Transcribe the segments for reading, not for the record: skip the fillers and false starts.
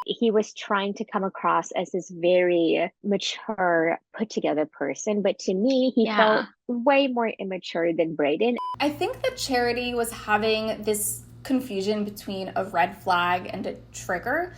He was trying to come across as this very mature, put together person, but to me, he felt Yeah. way more immature than Brayden. I think that Charity was having this confusion between a red flag and a trigger.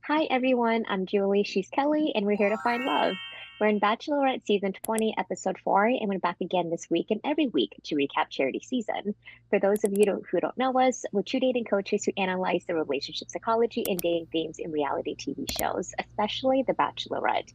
Hi everyone, I'm Julie, she's Kelly, and we're here to find love. We're in Bachelorette season 20, episode 4, and we're back again this week and every week to recap Charity season. For those of you who don't know us, we're two dating coaches who analyze the relationship psychology and dating themes in reality TV shows, especially The Bachelorette.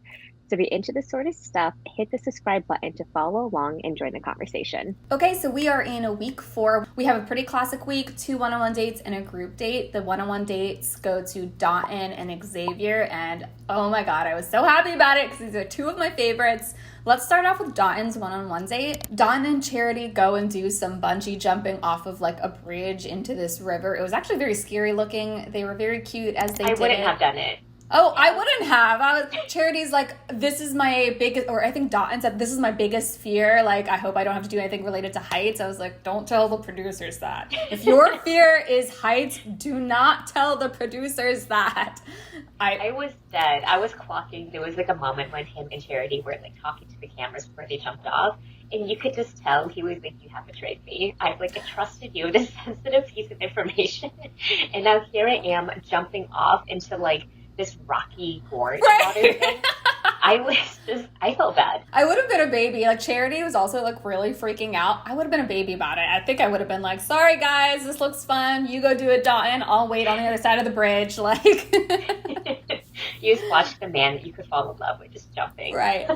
So if you're into this sort of stuff, hit the subscribe button to follow along and join the conversation. Okay, so we are in a week 4. We have a pretty classic week, 2 one-on-one dates and a group date. The one-on-one dates go to Dotun and Xavier, and oh my god, I was so happy about it because these are 2 of my favorites. Let's start off with Dotun's one-on-one date. Dotun and Charity go and do some bungee jumping off of like a bridge into this river. It was actually very scary looking. They were very cute as they did it. I wouldn't have done it. Oh, I wouldn't have. Charity's like, this is my biggest, or I think Dotun said, this is my biggest fear. Like, I hope I don't have to do anything related to heights. I was like, don't tell the producers that. If your fear is heights, do not tell the producers that. I was dead. I was clocking. There was like a moment when him and Charity were like talking to the cameras before they jumped off. And you could just tell he was like, you have betrayed me. I trusted you, this sensitive piece of information. And now here I am jumping off into like this rocky gorge water thing. I felt bad. I would have been a baby. Like, Charity was also like really freaking out. I would have been a baby about it. I think I would have been like, sorry guys, this looks fun. You go do it, Dotun. I'll wait on the other side of the bridge. Like, you just watched the man that you could fall in love with just jumping. Right.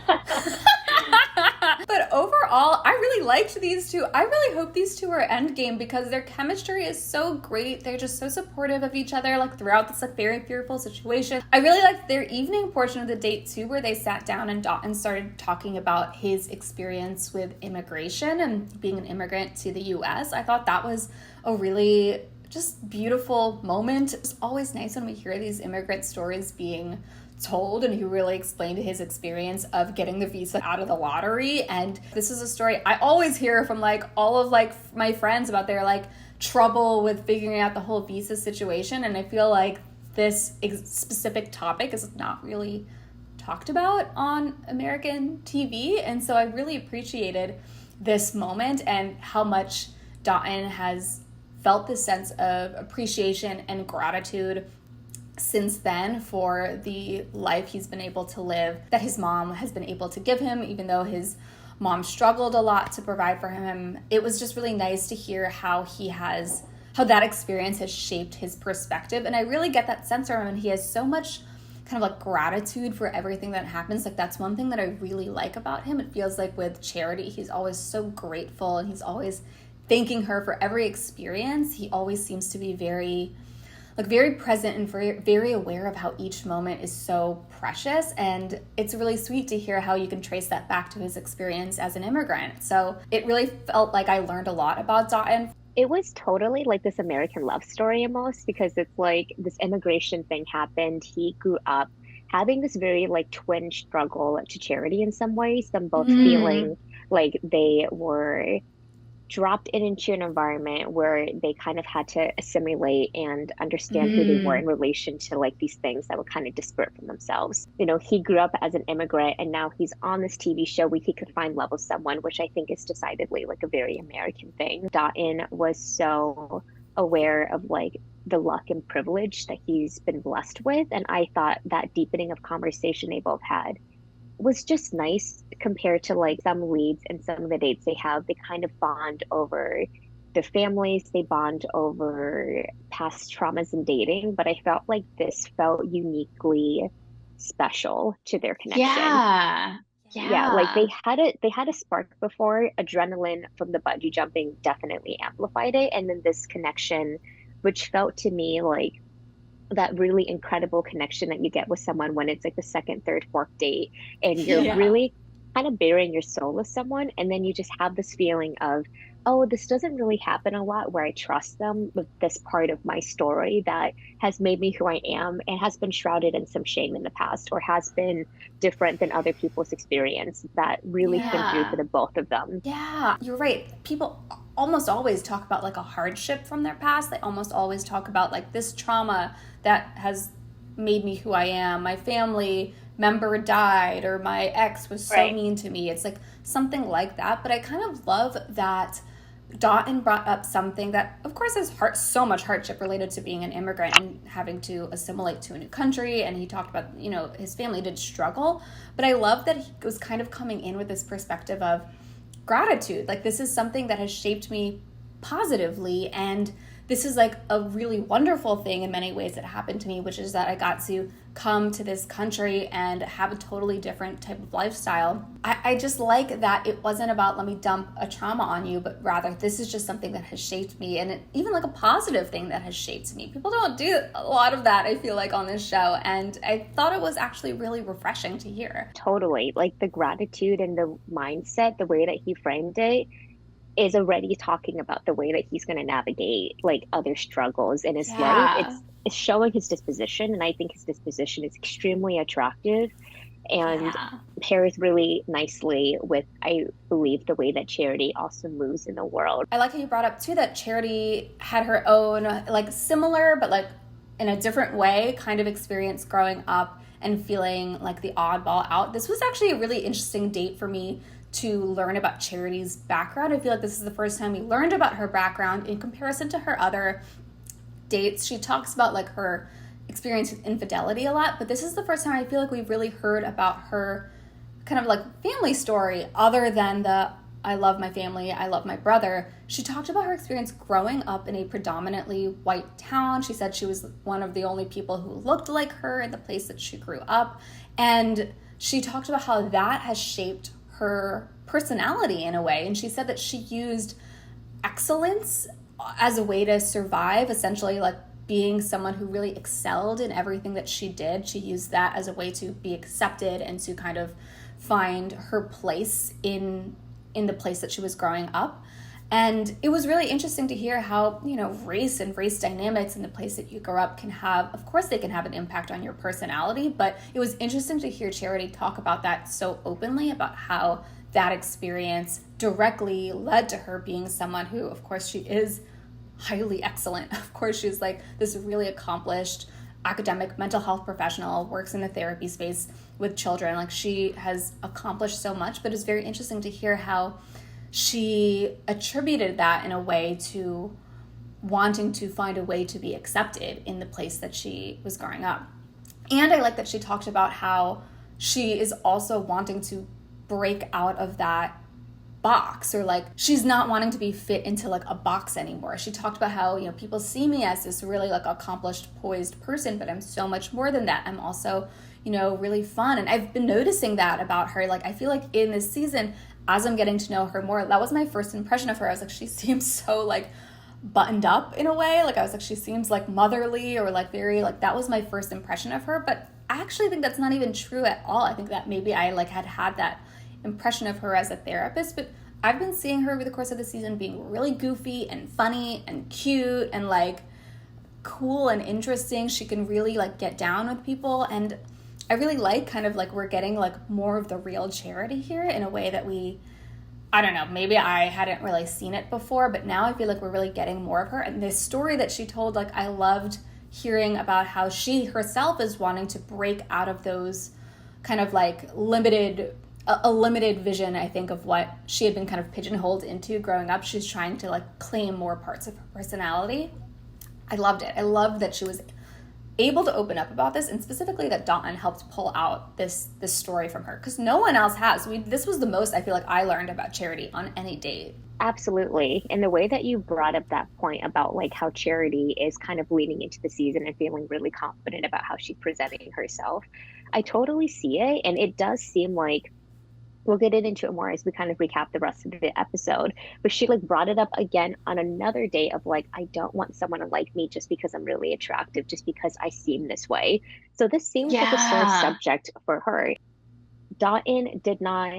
But overall, I really liked these 2. I really hope these 2 are endgame because their chemistry is so great. They're just so supportive of each other, like throughout this like very fearful situation. I really liked their evening portion of the date too, where they sat down and Dotun started talking about his experience with immigration and being an immigrant to the US. I thought that was a really just beautiful moment. It's always nice when we hear these immigrant stories being told, and he really explained his experience of getting the visa out of the lottery. And this is a story I always hear from like all of like my friends about their like trouble with figuring out the whole visa situation, and I feel like this specific topic is not really talked about on American TV, and so I really appreciated this moment and how much Dotun has felt this sense of appreciation and gratitude since then for the life he's been able to live, that his mom has been able to give him, even though his mom struggled a lot to provide for him. It was just really nice to hear how that experience has shaped his perspective. And I really get that sense from him, and he has so much kind of like gratitude for everything that happens. Like, that's one thing that I really like about him. It feels like with Charity, he's always so grateful and he's always thanking her for every experience. He always seems to be very present and very, very aware of how each moment is so precious. And it's really sweet to hear how you can trace that back to his experience as an immigrant. So it really felt like I learned a lot about Dotun. It was totally like this American love story almost, because it's like this immigration thing happened. He grew up having this very like twin struggle to Charity in some ways, them both feeling like they were dropped into an environment where they kind of had to assimilate and understand who they were in relation to like these things that were kind of disparate from themselves. You know, he grew up as an immigrant and now he's on this TV show where he could find love with someone, which I think is decidedly like a very American thing. Dotun was so aware of like the luck and privilege that he's been blessed with, and I thought that deepening of conversation they both had was just nice compared to like some leads and some of the dates they have. They kind of bond over their families, they bond over past traumas in dating, but I felt like this felt uniquely special to their connection. Yeah, like they had a spark before. Adrenaline from the bungee jumping definitely amplified it, and then this connection, which felt to me like that really incredible connection that you get with someone when it's like the second, third, fourth date, and you're really kind of bearing your soul with someone, and then you just have this feeling of oh, this doesn't really happen a lot where I trust them with this part of my story that has made me who I am and has been shrouded in some shame in the past or has been different than other people's experience that really came through for Yeah. the both of them. Yeah, you're right. People almost always talk about like a hardship from their past. They almost always talk about like this trauma that has made me who I am. My family member died, or my ex was so Right. mean to me. It's like something like that. But I kind of love that Dotun brought up something that, of course, is so much hardship related to being an immigrant and having to assimilate to a new country. And he talked about, his family did struggle. But I love that he was kind of coming in with this perspective of gratitude. Like, this is something that has shaped me positively, and this is like a really wonderful thing in many ways that happened to me, which is that I got to come to this country and have a totally different type of lifestyle. I just like that it wasn't about let me dump a trauma on you, but rather this is just something that has shaped me, and even like a positive thing that has shaped me. People don't do a lot of that, I feel like, on this show, and I thought it was actually really refreshing to hear. Totally. Like the gratitude and the mindset, the way that he framed it is already talking about the way that he's going to navigate like other struggles in his life. Yeah. It's showing his disposition, and I think his disposition is extremely attractive and Yeah. pairs really nicely with, I believe, the way that Charity also moves in the world. I like how you brought up too that Charity had her own like similar but like in a different way kind of experience growing up and feeling like the oddball out. This was actually a really interesting date for me to learn about Charity's background. I feel like this is the first time we learned about her background in comparison to her other dates. She talks about like her experience with infidelity a lot, but this is the first time I feel like we've really heard about her kind of like family story other than the I love my family, I love my brother. She talked about her experience growing up in a predominantly white town. She said she was one of the only people who looked like her in the place that she grew up. And she talked about how that has shaped her personality in a way. And she said that she used excellence as a way to survive, essentially like being someone who really excelled in everything that she did. She used that as a way to be accepted and to kind of find her place in the place that she was growing up. And it was really interesting to hear how, race and race dynamics in the place that you grow up can have, of course, they can have an impact on your personality, but it was interesting to hear Charity talk about that so openly, about how that experience directly led to her being someone who, of course, she is highly excellent. Of course, she's like this really accomplished academic mental health professional, works in the therapy space with children. Like, she has accomplished so much, but it's very interesting to hear how she attributed that in a way to wanting to find a way to be accepted in the place that she was growing up. And I like that she talked about how she is also wanting to break out of that box, or like she's not wanting to be fit into like a box anymore. She talked about how, people see me as this really like accomplished, poised person, but I'm so much more than that. I'm also, really fun. And I've been noticing that about her. Like, I feel like in this season, as I'm getting to know her more, that was my first impression of her. I was like, she seems so like buttoned up in a way. Like, I was like, she seems like motherly, or like very like, that was my first impression of her. But I actually think that's not even true at all. I think that maybe I like had that impression of her as a therapist, but I've been seeing her over the course of the season being really goofy and funny and cute and like cool and interesting. She can really like get down with people, and I really like kind of like we're getting like more of the real Charity here in a way that I don't know, maybe I hadn't really seen it before, but now I feel like we're really getting more of her. And this story that she told, like, I loved hearing about how she herself is wanting to break out of those kind of like a limited vision, I think, of what she had been kind of pigeonholed into growing up. She's trying to like claim more parts of her personality. I loved it. I loved that she was able to open up about this, and specifically that Dotun helped pull out this story from her, because no one else has. This was the most I feel like I learned about Charity on any date. Absolutely. And the way that you brought up that point about like how Charity is kind of leaning into the season and feeling really confident about how she's presenting herself, I totally see it. And it does seem like we'll get into it more as we kind of recap the rest of the episode. But she like brought it up again on another day of like, I don't want someone to like me just because I'm really attractive, just because I seem this way. So this seems like a sore Yeah. subject for her. Dotun did not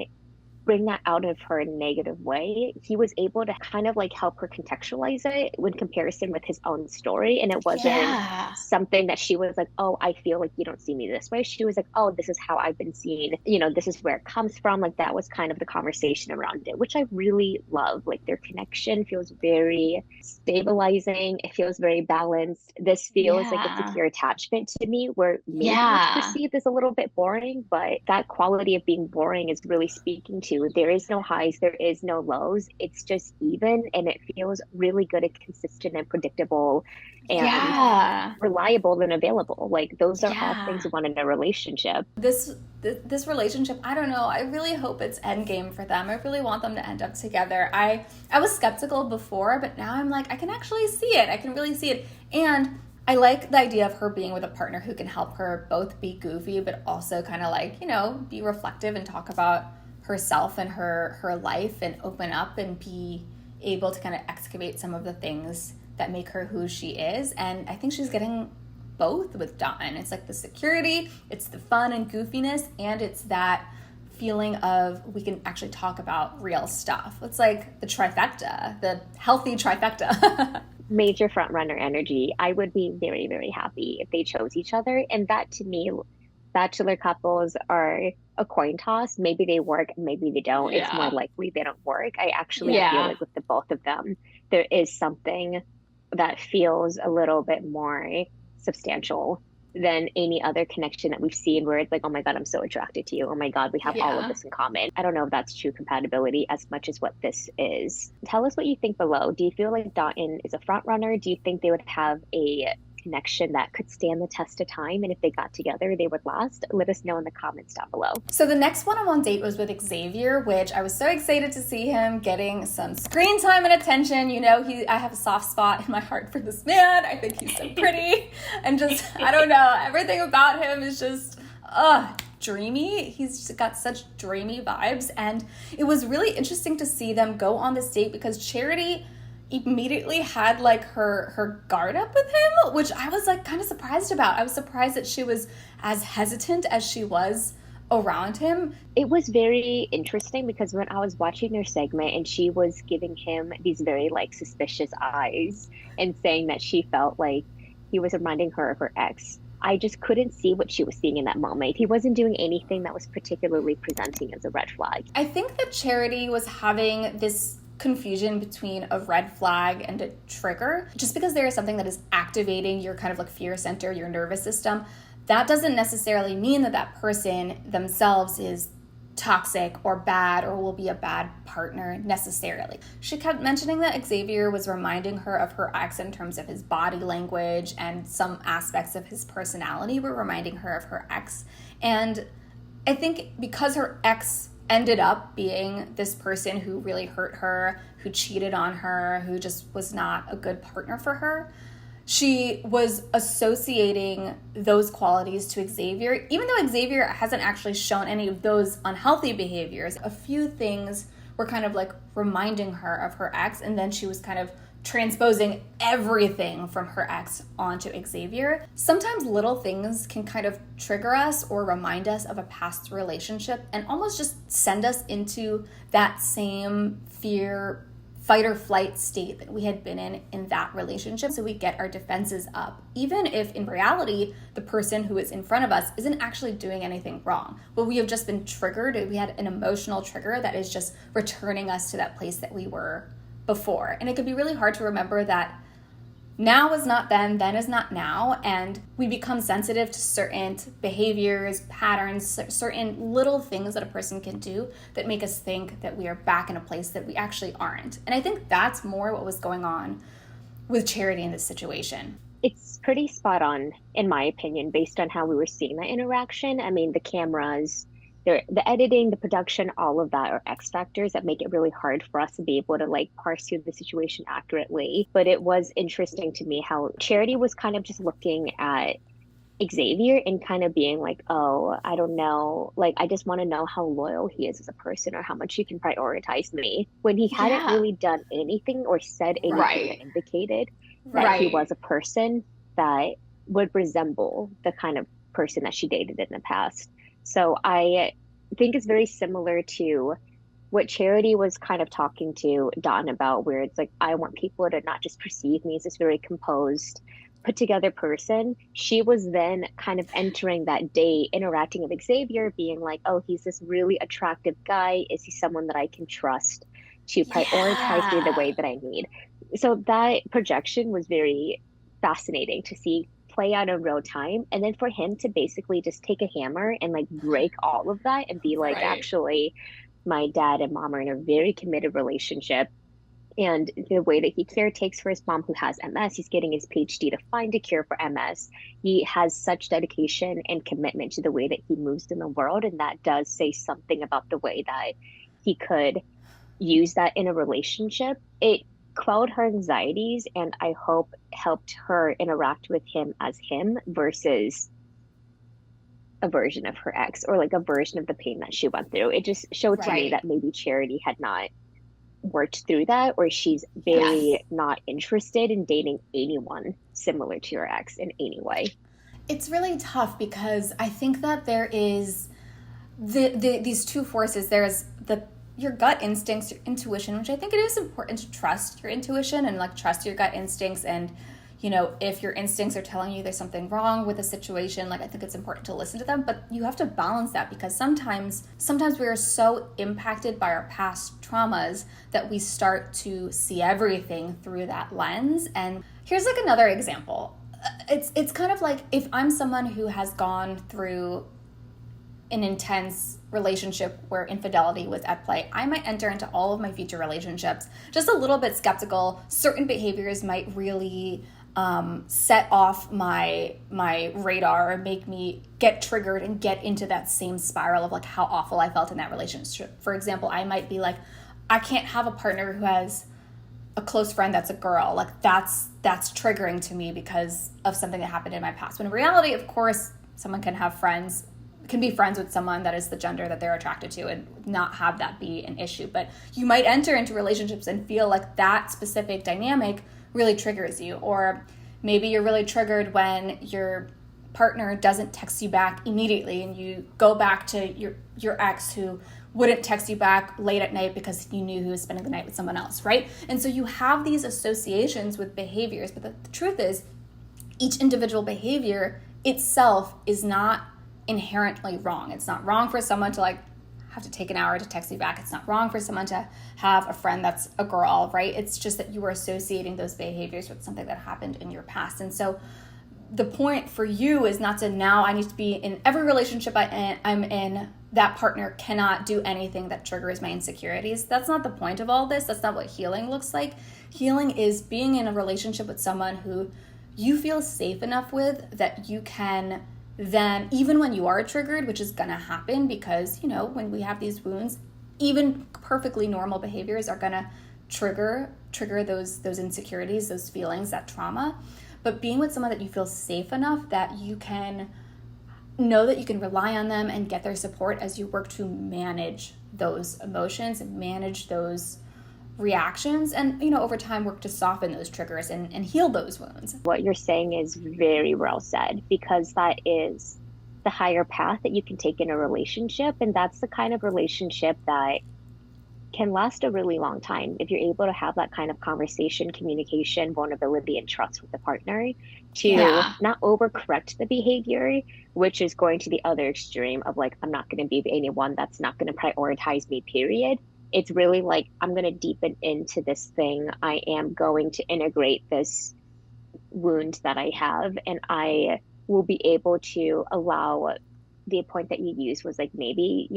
bring that out of her in a negative way. He was able to kind of like help her contextualize it in comparison with his own story. And it wasn't Yeah. something that she was like, oh, I feel like you don't see me this way. She was like, oh, this is how I've been seen. You know, this is where it comes from. Like that was kind of the conversation around it, which I really love. Like their connection feels very stabilizing. It feels very balanced. This feels like a Yeah. secure attachment to me, where maybe it's Yeah. perceived as a little bit boring, but that quality of being boring is really speaking to there is no highs, there is no lows. It's just even, and it feels really good and consistent and predictable and Yeah. reliable and available. Like those are all Yeah. things we want in a relationship. This relationship, I don't know. I really hope it's endgame for them. I really want them to end up together. I was skeptical before, but now I'm like, I can actually see it. I can really see it. And I like the idea of her being with a partner who can help her both be goofy, but also kind of like, you know, be reflective and talk about herself and her life and open up and be able to kind of excavate some of the things that make her who she is. And I think she's getting both with Dotun. It's like the security, it's the fun and goofiness, and it's that feeling of we can actually talk about real stuff. It's like the trifecta, the healthy trifecta. Major front runner energy. I would be very, very happy if they chose each other. And that to me, bachelor couples are a coin toss. Maybe they work, maybe they don't. It's more Yeah. likely they don't work. I actually feel Yeah. like with the both of them, there is something that feels a little bit more substantial than any other connection that we've seen where it's like, oh my God, I'm so attracted to you. Oh my God, we have all of Yeah. this in common. I don't know if that's true compatibility as much as what this is. Tell us what you think below. Do you feel like Dotun is a front runner? Do you think they would have a connection that could stand the test of time? And if they got together, they would last? Let us know in the comments down below. So the next one-on-one date was with Xavier, which I was so excited to see him getting some screen time and attention. You know, I have a soft spot in my heart for this man. I think he's so pretty and just, I don't know, everything about him is just, dreamy. He's got such dreamy vibes. And it was really interesting to see them go on this date because Charity immediately had like her guard up with him, which I was like kind of surprised about. I was surprised that she was as hesitant as she was around him. It was very interesting because when I was watching their segment and she was giving him these very like suspicious eyes and saying that she felt like he was reminding her of her ex, I just couldn't see what she was seeing in that moment. He wasn't doing anything that was particularly presenting as a red flag. I think that Charity was having this confusion between a red flag and a trigger. Just because there is something that is activating your kind of like fear center, your nervous system, that doesn't necessarily mean that that person themselves is toxic or bad or will be a bad partner necessarily. She kept mentioning that Xavier was reminding her of her ex in terms of his body language, and some aspects of his personality were reminding her of her ex. And I think because her ex ended up being this person who really hurt her, who cheated on her, who just was not a good partner for her, she was associating those qualities to Xavier, even though Xavier hasn't actually shown any of those unhealthy behaviors. A few things were kind of like reminding her of her ex, and then she was kind of transposing everything from her ex onto Xavier. Sometimes little things can kind of trigger us or remind us of a past relationship and almost just send us into that same fear, fight or flight state that we had been in that relationship. So we get our defenses up, even if in reality, the person who is in front of us isn't actually doing anything wrong. But we have just been triggered. We had an emotional trigger that is just returning us to that place that we were before. And it could be really hard to remember that now is not then is not now, and we become sensitive to certain behaviors, patterns, certain little things that a person can do that make us think that we are back in a place that we actually aren't. And I think that's more what was going on with Charity in this situation. It's pretty spot on, in my opinion, based on how we were seeing that interaction. I mean, the cameras, the editing, the production, all of that are X factors that make it really hard for us to be able to like parse through the situation accurately. But it was interesting to me how Charity was kind of just looking at Xavier and kind of being like, oh, I don't know. Like, I just want to know how loyal he is as a person or how much he can prioritize me, when he hadn't really done anything or said anything that indicated that he was a person that would resemble the kind of person that she dated in the past. So I think it's very similar to what Charity was kind of talking to Don about, where it's like, I want people to not just perceive me as this very composed, put together person. She was then kind of entering that day, interacting with Xavier, being like, oh, he's this really attractive guy. Is he someone that I can trust to prioritize me the Yeah. way that I need? So that projection was very fascinating to see play out in real time. And then for him to basically just take a hammer and like break all of that and be like, Right. actually, my dad and mom are in a very committed relationship. And the way that he caretakes for his mom who has MS, he's getting his PhD to find a cure for MS. He has such dedication and commitment to the way that he moves in the world. And that does say something about the way that he could use that in a relationship. It quelled her anxieties and I hope helped her interact with him as him versus a version of her ex or like a version of the pain that she went through. It just showed to me Right. that maybe Charity had not worked through that, or she's Yes. very not interested in dating anyone similar to your ex in any way. It's really tough because I think that there is these two forces. There's your gut instincts, your intuition, which I think it is important to trust your intuition and like trust your gut instincts. And if your instincts are telling you there's something wrong with a situation, like I think it's important to listen to them. But you have to balance that because sometimes we are so impacted by our past traumas that we start to see everything through that lens. And here's like another example. It's kind of like if I'm someone who has gone through an intense relationship where infidelity was at play, I might enter into all of my future relationships just a little bit skeptical. Certain behaviors might really set off my radar or make me get triggered and get into that same spiral of like how awful I felt in that relationship. For example, I might be like, I can't have a partner who has a close friend that's a girl. Like that's triggering to me because of something that happened in my past. When in reality, of course, someone can be friends with someone that is the gender that they're attracted to and not have that be an issue. But you might enter into relationships and feel like that specific dynamic really triggers you. Or maybe you're really triggered when your partner doesn't text you back immediately and you go back to your ex who wouldn't text you back late at night because you knew he was spending the night with someone else, right? And so you have these associations with behaviors, but the truth is each individual behavior itself is not inherently wrong. It's not wrong for someone to like have to take an hour to text you back. It's not wrong for someone to have a friend that's a girl, right? It's just that you are associating those behaviors with something that happened in your past. And so the point for you is not to now I need to be in every relationship I'm in, that partner cannot do anything that triggers my insecurities. That's not the point of all this. That's not what healing looks like. Healing is being in a relationship with someone who you feel safe enough with that you can then, even when you are triggered, which is gonna happen because, when we have these wounds, even perfectly normal behaviors are gonna trigger those insecurities, those feelings, that trauma. But being with someone that you feel safe enough that you can know that you can rely on them and get their support as you work to manage those emotions and manage those reactions and, over time work to soften those triggers and heal those wounds. What you're saying is very well said because that is the higher path that you can take in a relationship. And that's the kind of relationship that can last a really long time if you're able to have that kind of conversation, communication, vulnerability, and trust with the partner to not overcorrect the behavior, which is going to the other extreme of like, I'm not going to be with anyone that's not going to prioritize me, period. It's really like, I'm going to deepen into this thing. I am going to integrate this wound that I have, and I will be able to allow the point that you used was like maybe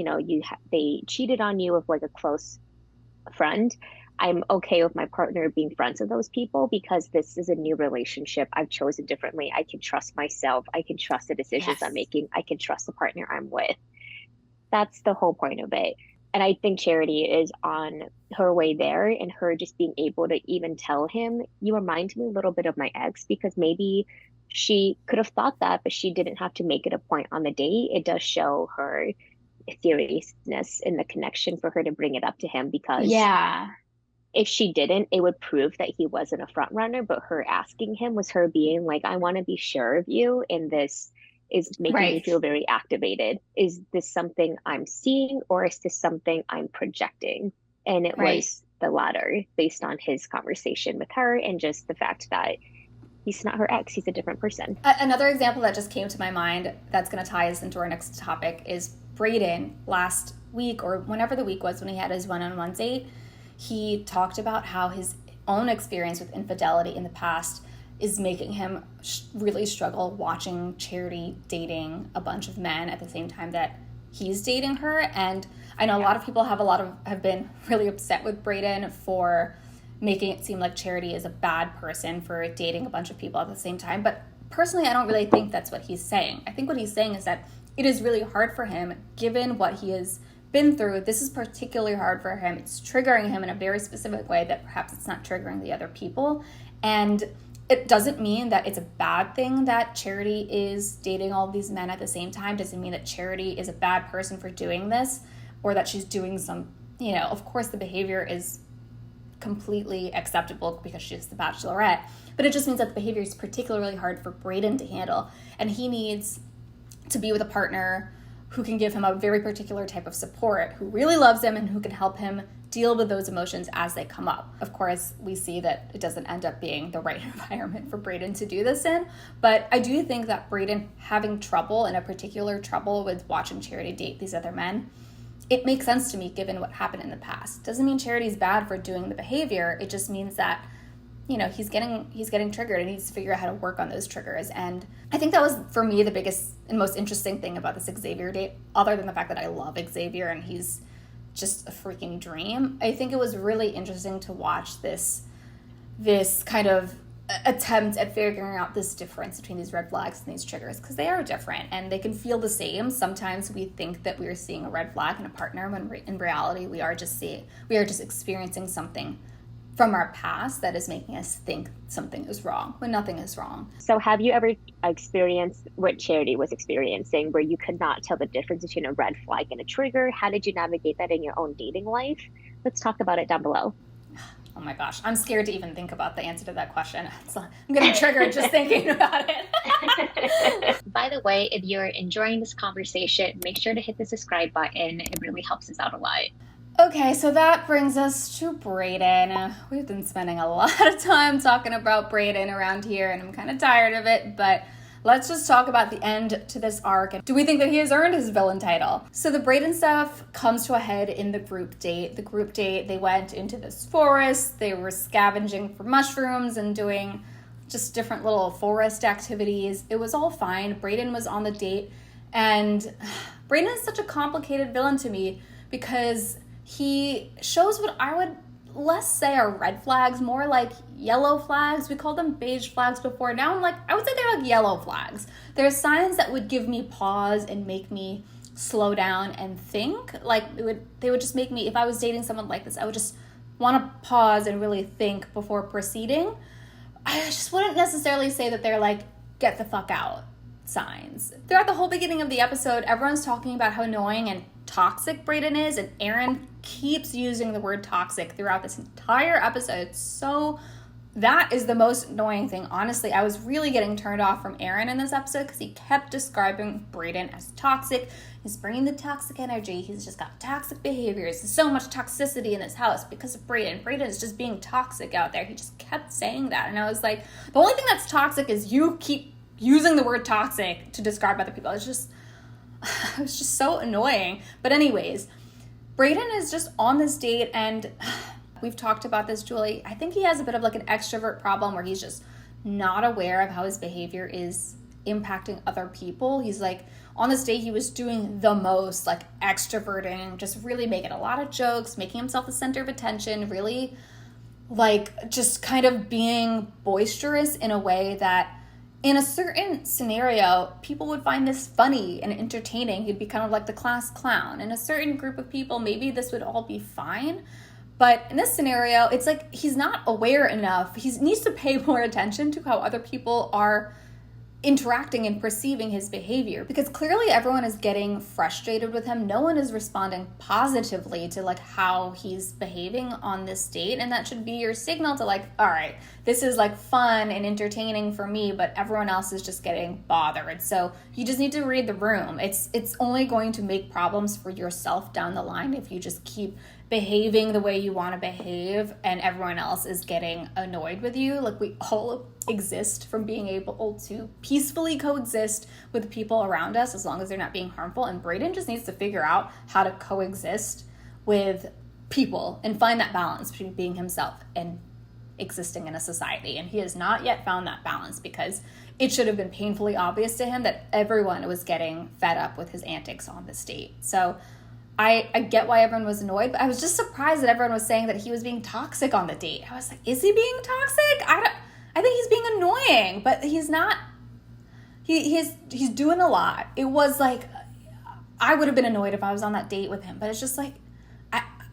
they cheated on you with like a close friend. I'm okay with my partner being friends with those people because this is a new relationship. I've chosen differently. I can trust myself. I can trust the decisions I'm making. I can trust the partner I'm with. That's the whole point of it. And I think Charity is on her way there, and her just being able to even tell him, you remind me a little bit of my ex, because maybe she could have thought that, but she didn't have to make it a point on the date. It does show her seriousness in the connection for her to bring it up to him, because if she didn't, it would prove that he wasn't a front runner, but her asking him was her being like, I want to be sure of you in this is making me feel very activated. Is this something I'm seeing, or is this something I'm projecting? And it was the latter, based on his conversation with her and just the fact that he's not her ex, he's a different person. Another example that just came to my mind that's going to tie us into our next topic is Brayden. Last week, or whenever the week was when he had his one-on-one date, he talked about how his own experience with infidelity in the past is making him really struggle watching Charity dating a bunch of men at the same time that he's dating her. And I know a lot of people have been really upset with Brayden for making it seem like Charity is a bad person for dating a bunch of people at the same time. But personally, I don't really think that's what he's saying. I think what he's saying is that it is really hard for him, given what he has been through. This is particularly hard for him. It's triggering him in a very specific way that perhaps it's not triggering the other people. And it doesn't mean that it's a bad thing that Charity is dating all of these men at the same time. Doesn't mean that Charity is a bad person for doing this, or that she's doing some, of course the behavior is completely acceptable because she's the Bachelorette, but it just means that the behavior is particularly hard for Brayden to handle, and he needs to be with a partner who can give him a very particular type of support, who really loves him and who can help him deal with those emotions as they come up. Of course, we see that it doesn't end up being the right environment for Brayden to do this in, but I do think that Brayden having trouble, in a particular trouble with watching Charity date these other men, it makes sense to me given what happened in the past. Doesn't mean Charity's bad for doing the behavior. It just means that, he's getting triggered and he needs to figure out how to work on those triggers. And I think that was, for me, the biggest and most interesting thing about this Xavier date, other than the fact that I love Xavier and he's just a freaking dream. I think it was really interesting to watch this kind of attempt at figuring out this difference between these red flags and these triggers, because they are different and they can feel the same. Sometimes we think that we are seeing a red flag in a partner when in reality we are just experiencing something from our past that is making us think something is wrong when nothing is wrong. So have you ever experienced what Charity was experiencing, where you could not tell the difference between a red flag and a trigger? How did you navigate that in your own dating life? Let's talk about it down below. Oh my gosh, I'm scared to even think about the answer to that question. I'm getting triggered just thinking about it. By the way, if you're enjoying this conversation, make sure to hit the subscribe button. It really helps us out a lot. Okay, so that brings us to Brayden. We've been spending a lot of time talking about Brayden around here, and I'm kind of tired of it, but let's just talk about the end to this arc. Do we think that he has earned his villain title? So the Brayden stuff comes to a head in the group date. The group date, they went into this forest. They were scavenging for mushrooms and doing just different little forest activities. It was all fine. Brayden was on the date, and Brayden is such a complicated villain to me because he shows what I would less say are red flags, more like yellow flags. We called them beige flags before. Now I would say they're like yellow flags. They're signs that would give me pause and make me slow down and think. They would just make me, if I was dating someone like this, I would just want to pause and really think before proceeding. I just wouldn't necessarily say that they're like, get the fuck out signs. Throughout the whole beginning of the episode, everyone's talking about how annoying and toxic Brayden is, and Aaron keeps using the word toxic throughout this entire episode. So that is the most annoying thing. Honestly, I was really getting turned off from Aaron in this episode because he kept describing Brayden as toxic. He's bringing the toxic energy. He's just got toxic behaviors. There's so much toxicity in this house because of Brayden. Brayden is just being toxic out there. He just kept saying that. And I was like, the only thing that's toxic is you keep using the word toxic to describe other people. It was just so annoying. But anyways, Brayden is just on this date, and we've talked about this, Julie. I think he has a bit of like an extrovert problem where he's just not aware of how his behavior is impacting other people. He's like, on this date, he was doing the most, like extroverting, just really making a lot of jokes, making himself the center of attention, really like just kind of being boisterous in a way that in a certain scenario, people would find this funny and entertaining. He'd be kind of like the class clown. In a certain group of people, maybe this would all be fine. But in this scenario, it's like he's not aware enough. He needs to pay more attention to how other people are interacting and perceiving his behavior, because clearly everyone is getting frustrated with him. No one is responding positively to like how he's behaving on this date, and that should be your signal to like, all right, this is like fun and entertaining for me, but everyone else is just getting bothered. So you just need to read the room. It's only going to make problems for yourself down the line if you just keep behaving the way you want to behave and everyone else is getting annoyed with you. Like, we all exist from being able to peacefully coexist with people around us as long as they're not being harmful, and Brayden just needs to figure out how to coexist with people and find that balance between being himself and existing in a society. And he has not yet found that balance, because it should have been painfully obvious to him that everyone was getting fed up with his antics on this date. So I get why everyone was annoyed, but I was just surprised that everyone was saying that he was being toxic on the date. I was like, is he being toxic? I think he's being annoying, but he's not. He's doing a lot. It was like, I would have been annoyed if I was on that date with him, but it's just like,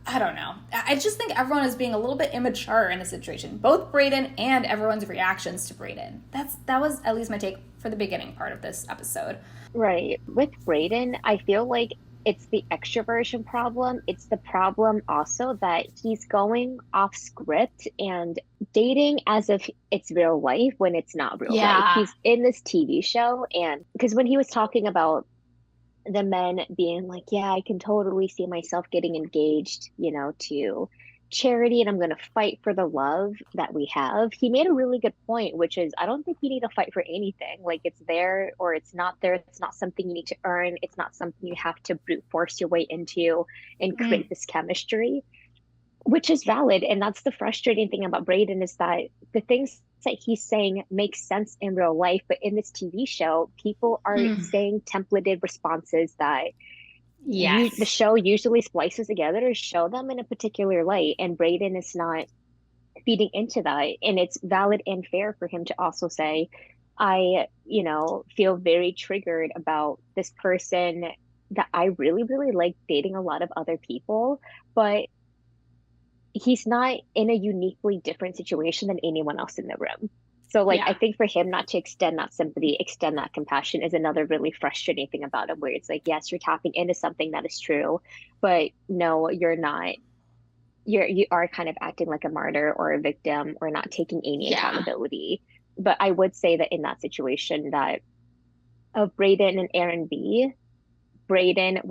I don't know. I just think everyone is being a little bit immature in the situation. Both Brayden and everyone's reactions to Brayden. That was at least my take for the beginning part of this episode. Right. With Brayden, I feel like it's the extroversion problem. It's the problem also that he's going off script and dating as if it's real life when it's not real life. He's in this TV show, and because when he was talking about the men being like, yeah, I can totally see myself getting engaged, to Charity, and I'm going to fight for the love that we have. He made a really good point, which is, I don't think you need to fight for anything. Like, it's there or it's not there. It's not something you need to earn. It's not something you have to brute force your way into and create this chemistry, which is valid. And that's the frustrating thing about Brayden, is that the things that he's saying make sense in real life, but in this TV show, people are saying templated responses that the show usually splices together to show them in a particular light, and Brayden is not feeding into that. And it's valid and fair for him to also say, I feel very triggered about this person that I really, really like dating a lot of other people, but he's not in a uniquely different situation than anyone else in the room. So I think for him not to extend that sympathy, extend that compassion is another really frustrating thing about him, where it's like, yes, you're tapping into something that is true, but no, you're not. You are kind of acting like a martyr or a victim, or not taking any accountability. But I would say that in that situation, that of Brayden and Aaron B, Brayden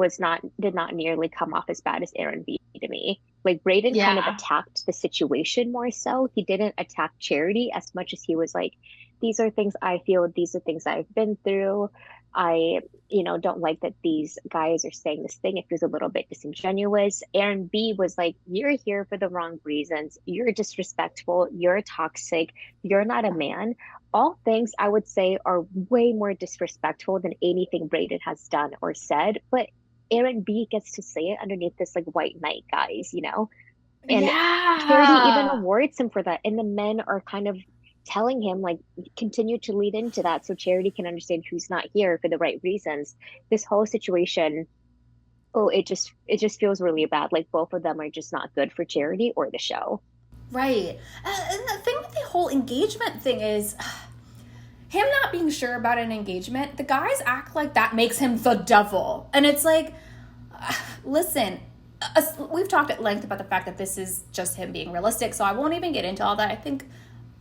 did not nearly come off as bad as Aaron B to me. Like, Brayden kind of attacked the situation more so. He didn't attack Charity as much as he was like, these are things I feel, these are things I've been through. I, don't like that these guys are saying this thing. It feels a little bit disingenuous. Aaron B was like, you're here for the wrong reasons. You're disrespectful. You're toxic. You're not a man. All things I would say are way more disrespectful than anything Brayden has done or said. But Aaron B gets to say it underneath this like white knight guise, and Charity even awards him for that. And the men are kind of telling him, like, continue to lead into that so Charity can understand who's not here for the right reasons. This whole situation, it just feels really bad. Like, both of them are just not good for Charity or the show. Right. And the thing with the whole engagement thing is, him not being sure about an engagement, the guys act like that makes him the devil. And it's like, listen, we've talked at length about the fact that this is just him being realistic, so I won't even get into all that. I think,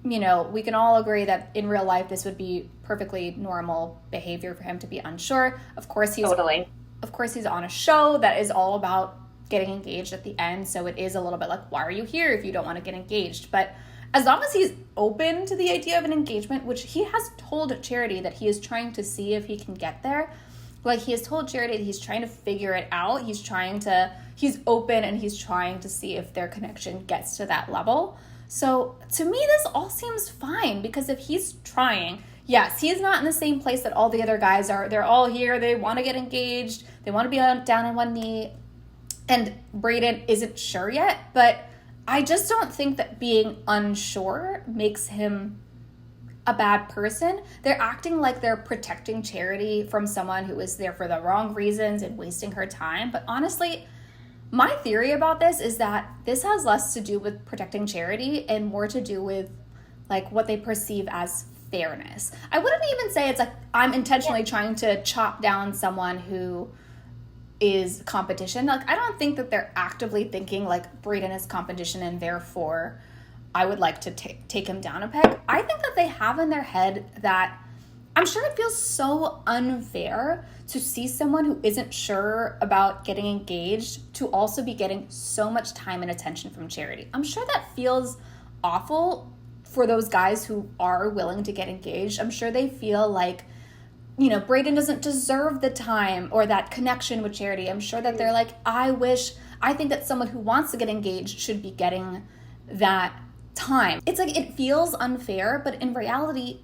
we can all agree that in real life, this would be perfectly normal behavior for him to be unsure. Of course, he's on a show that is all about getting engaged at the end, so it is a little bit like, why are you here if you don't want to get engaged? But as long as he's open to the idea of an engagement, which he has told Charity that he is trying to see if he can get there. Like, he has told Charity that he's trying to figure it out. He's open and he's trying to see if their connection gets to that level. So to me, this all seems fine, because if he's trying, yes, he's not in the same place that all the other guys are. They're all here. They want to get engaged. They want to be down on one knee. And Brayden isn't sure yet, but I just don't think that being unsure makes him a bad person. They're acting like they're protecting Charity from someone who is there for the wrong reasons and wasting her time. But honestly, my theory about this is that this has less to do with protecting Charity and more to do with like what they perceive as fairness. I wouldn't even say it's like I'm intentionally trying to chop down someone who is competition. Like, I don't think that they're actively thinking like Brayden is competition and therefore I would like to take him down a peg. I think that they have in their head that I'm sure it feels so unfair to see someone who isn't sure about getting engaged to also be getting so much time and attention from Charity. I'm sure that feels awful for those guys who are willing to get engaged. I'm sure they feel like, you know, Brayden doesn't deserve the time or that connection with Charity. I'm sure that they're like, I think that someone who wants to get engaged should be getting that time. It's like, it feels unfair, but in reality,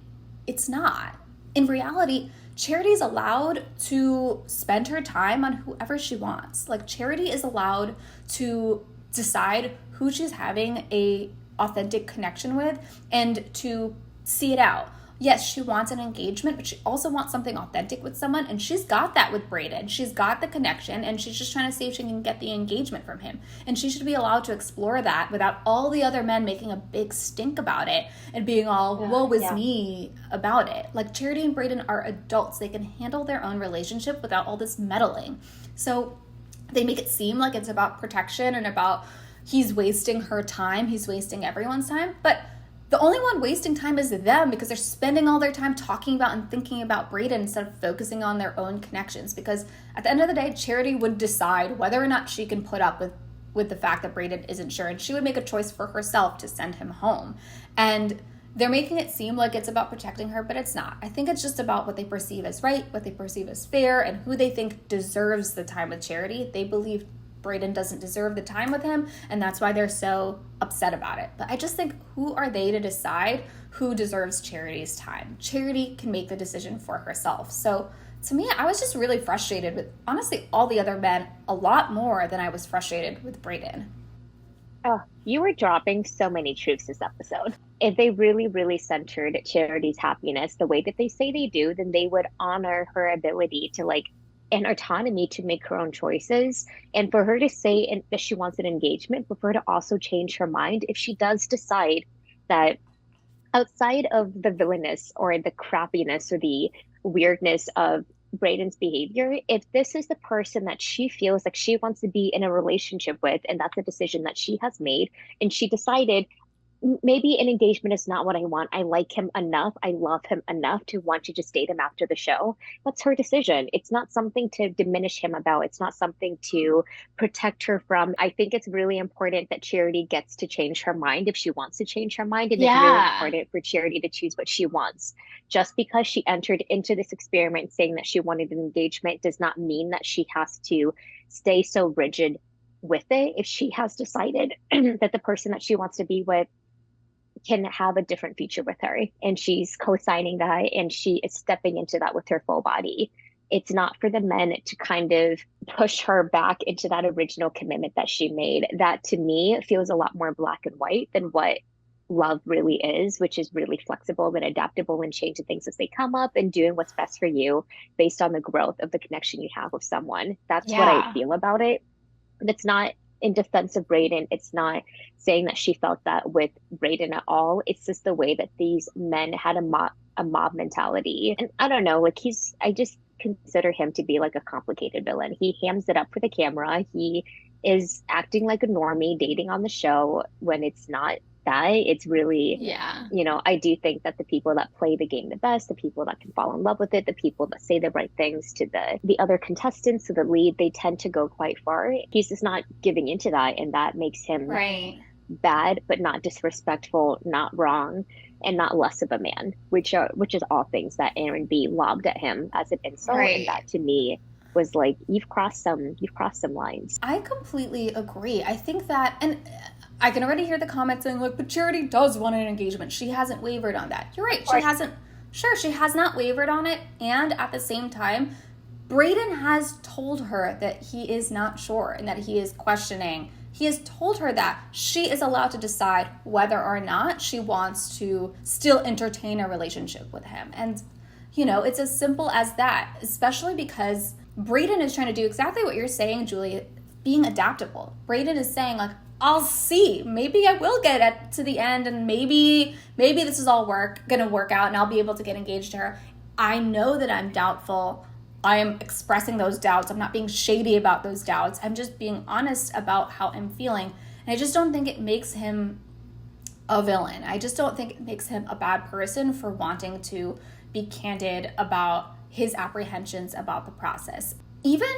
it's not. In reality, Charity is allowed to spend her time on whoever she wants. Like, Charity is allowed to decide who she's having a authentic connection with and to see it out. Yes, she wants an engagement, but she also wants something authentic with someone, and she's got that with Brayden. She's got the connection, and she's just trying to see if she can get the engagement from him. And she should be allowed to explore that without all the other men making a big stink about it and being all, woe is me about it. Like, Charity and Brayden are adults. They can handle their own relationship without all this meddling. So they make it seem like it's about protection and about he's wasting her time, he's wasting everyone's time, but the only one wasting time is them because they're spending all their time talking about and thinking about Brayden instead of focusing on their own connections. Because at the end of the day, Charity would decide whether or not she can put up with the fact that Brayden isn't sure, and she would make a choice for herself to send him home. And they're making it seem like it's about protecting her, but it's not. I think it's just about what they perceive as right, what they perceive as fair, and who they think deserves the time with Charity. They believe Brayden doesn't deserve the time with him, and that's why they're so upset about it. But I just think, who are they to decide who deserves Charity's time? Charity can make the decision for herself. So to me, I was just really frustrated with, honestly, all the other men a lot more than I was frustrated with Brayden. Oh, you were dropping so many truths this episode. If they really, really centered Charity's happiness the way that they say they do, then they would honor her ability to and autonomy to make her own choices, and for her to say that she wants an engagement, but for her to also change her mind if she does decide that outside of the villainous or the crappiness or the weirdness of Brayden's behavior, if this is the person that she feels like she wants to be in a relationship with, and that's a decision that she has made, and she decided maybe an engagement is not what I want. I like him enough. I love him enough to want to just date him after the show. That's her decision. It's not something to diminish him about. It's not something to protect her from. I think it's really important that Charity gets to change her mind if she wants to change her mind. And it's really important for Charity to choose what she wants. Just because she entered into this experiment saying that she wanted an engagement does not mean that she has to stay so rigid with it. If she has decided that the person that she wants to be with can have a different future with her, and she's co-signing that, and she is stepping into that with her full body, it's not for the men to kind of push her back into that original commitment that she made. That to me feels a lot more black and white than what love really is, which is really flexible and adaptable and changing things as they come up and doing what's best for you based on the growth of the connection you have with someone. That's what I feel about it. And it's not in defense of Brayden. It's not saying that she felt that with Brayden at all. It's just the way that these men had a mob mentality. And I don't know, I just consider him to be like a complicated villain. He hams it up for the camera. He is acting like a normie dating on the show when it's not that. It's really, I do think that the people that play the game the best, the people that can fall in love with it, the people that say the right things to the other contestants, to the lead, they tend to go quite far. He's just not giving into that, and that makes him bad, but not disrespectful, not wrong, and not less of a man, which is all things that Aaron B lobbed at him as an insult, and that to me was like, you've crossed some lines. I completely agree. I think that, and I can already hear the comments saying, look, but Charity does want an engagement. She hasn't wavered on that. You're right. She has not wavered on it. And at the same time, Brayden has told her that he is not sure and that he is questioning. He has told her that she is allowed to decide whether or not she wants to still entertain a relationship with him. And, it's as simple as that, especially because Brayden is trying to do exactly what you're saying, Julie, being adaptable. Brayden is saying, like, I'll see. Maybe I will get to the end, and maybe this is all gonna work out, and I'll be able to get engaged to her. I know that I'm doubtful. I am expressing those doubts. I'm not being shady about those doubts. I'm just being honest about how I'm feeling. And I just don't think it makes him a villain. I just don't think it makes him a bad person for wanting to be candid about his apprehensions about the process. Even,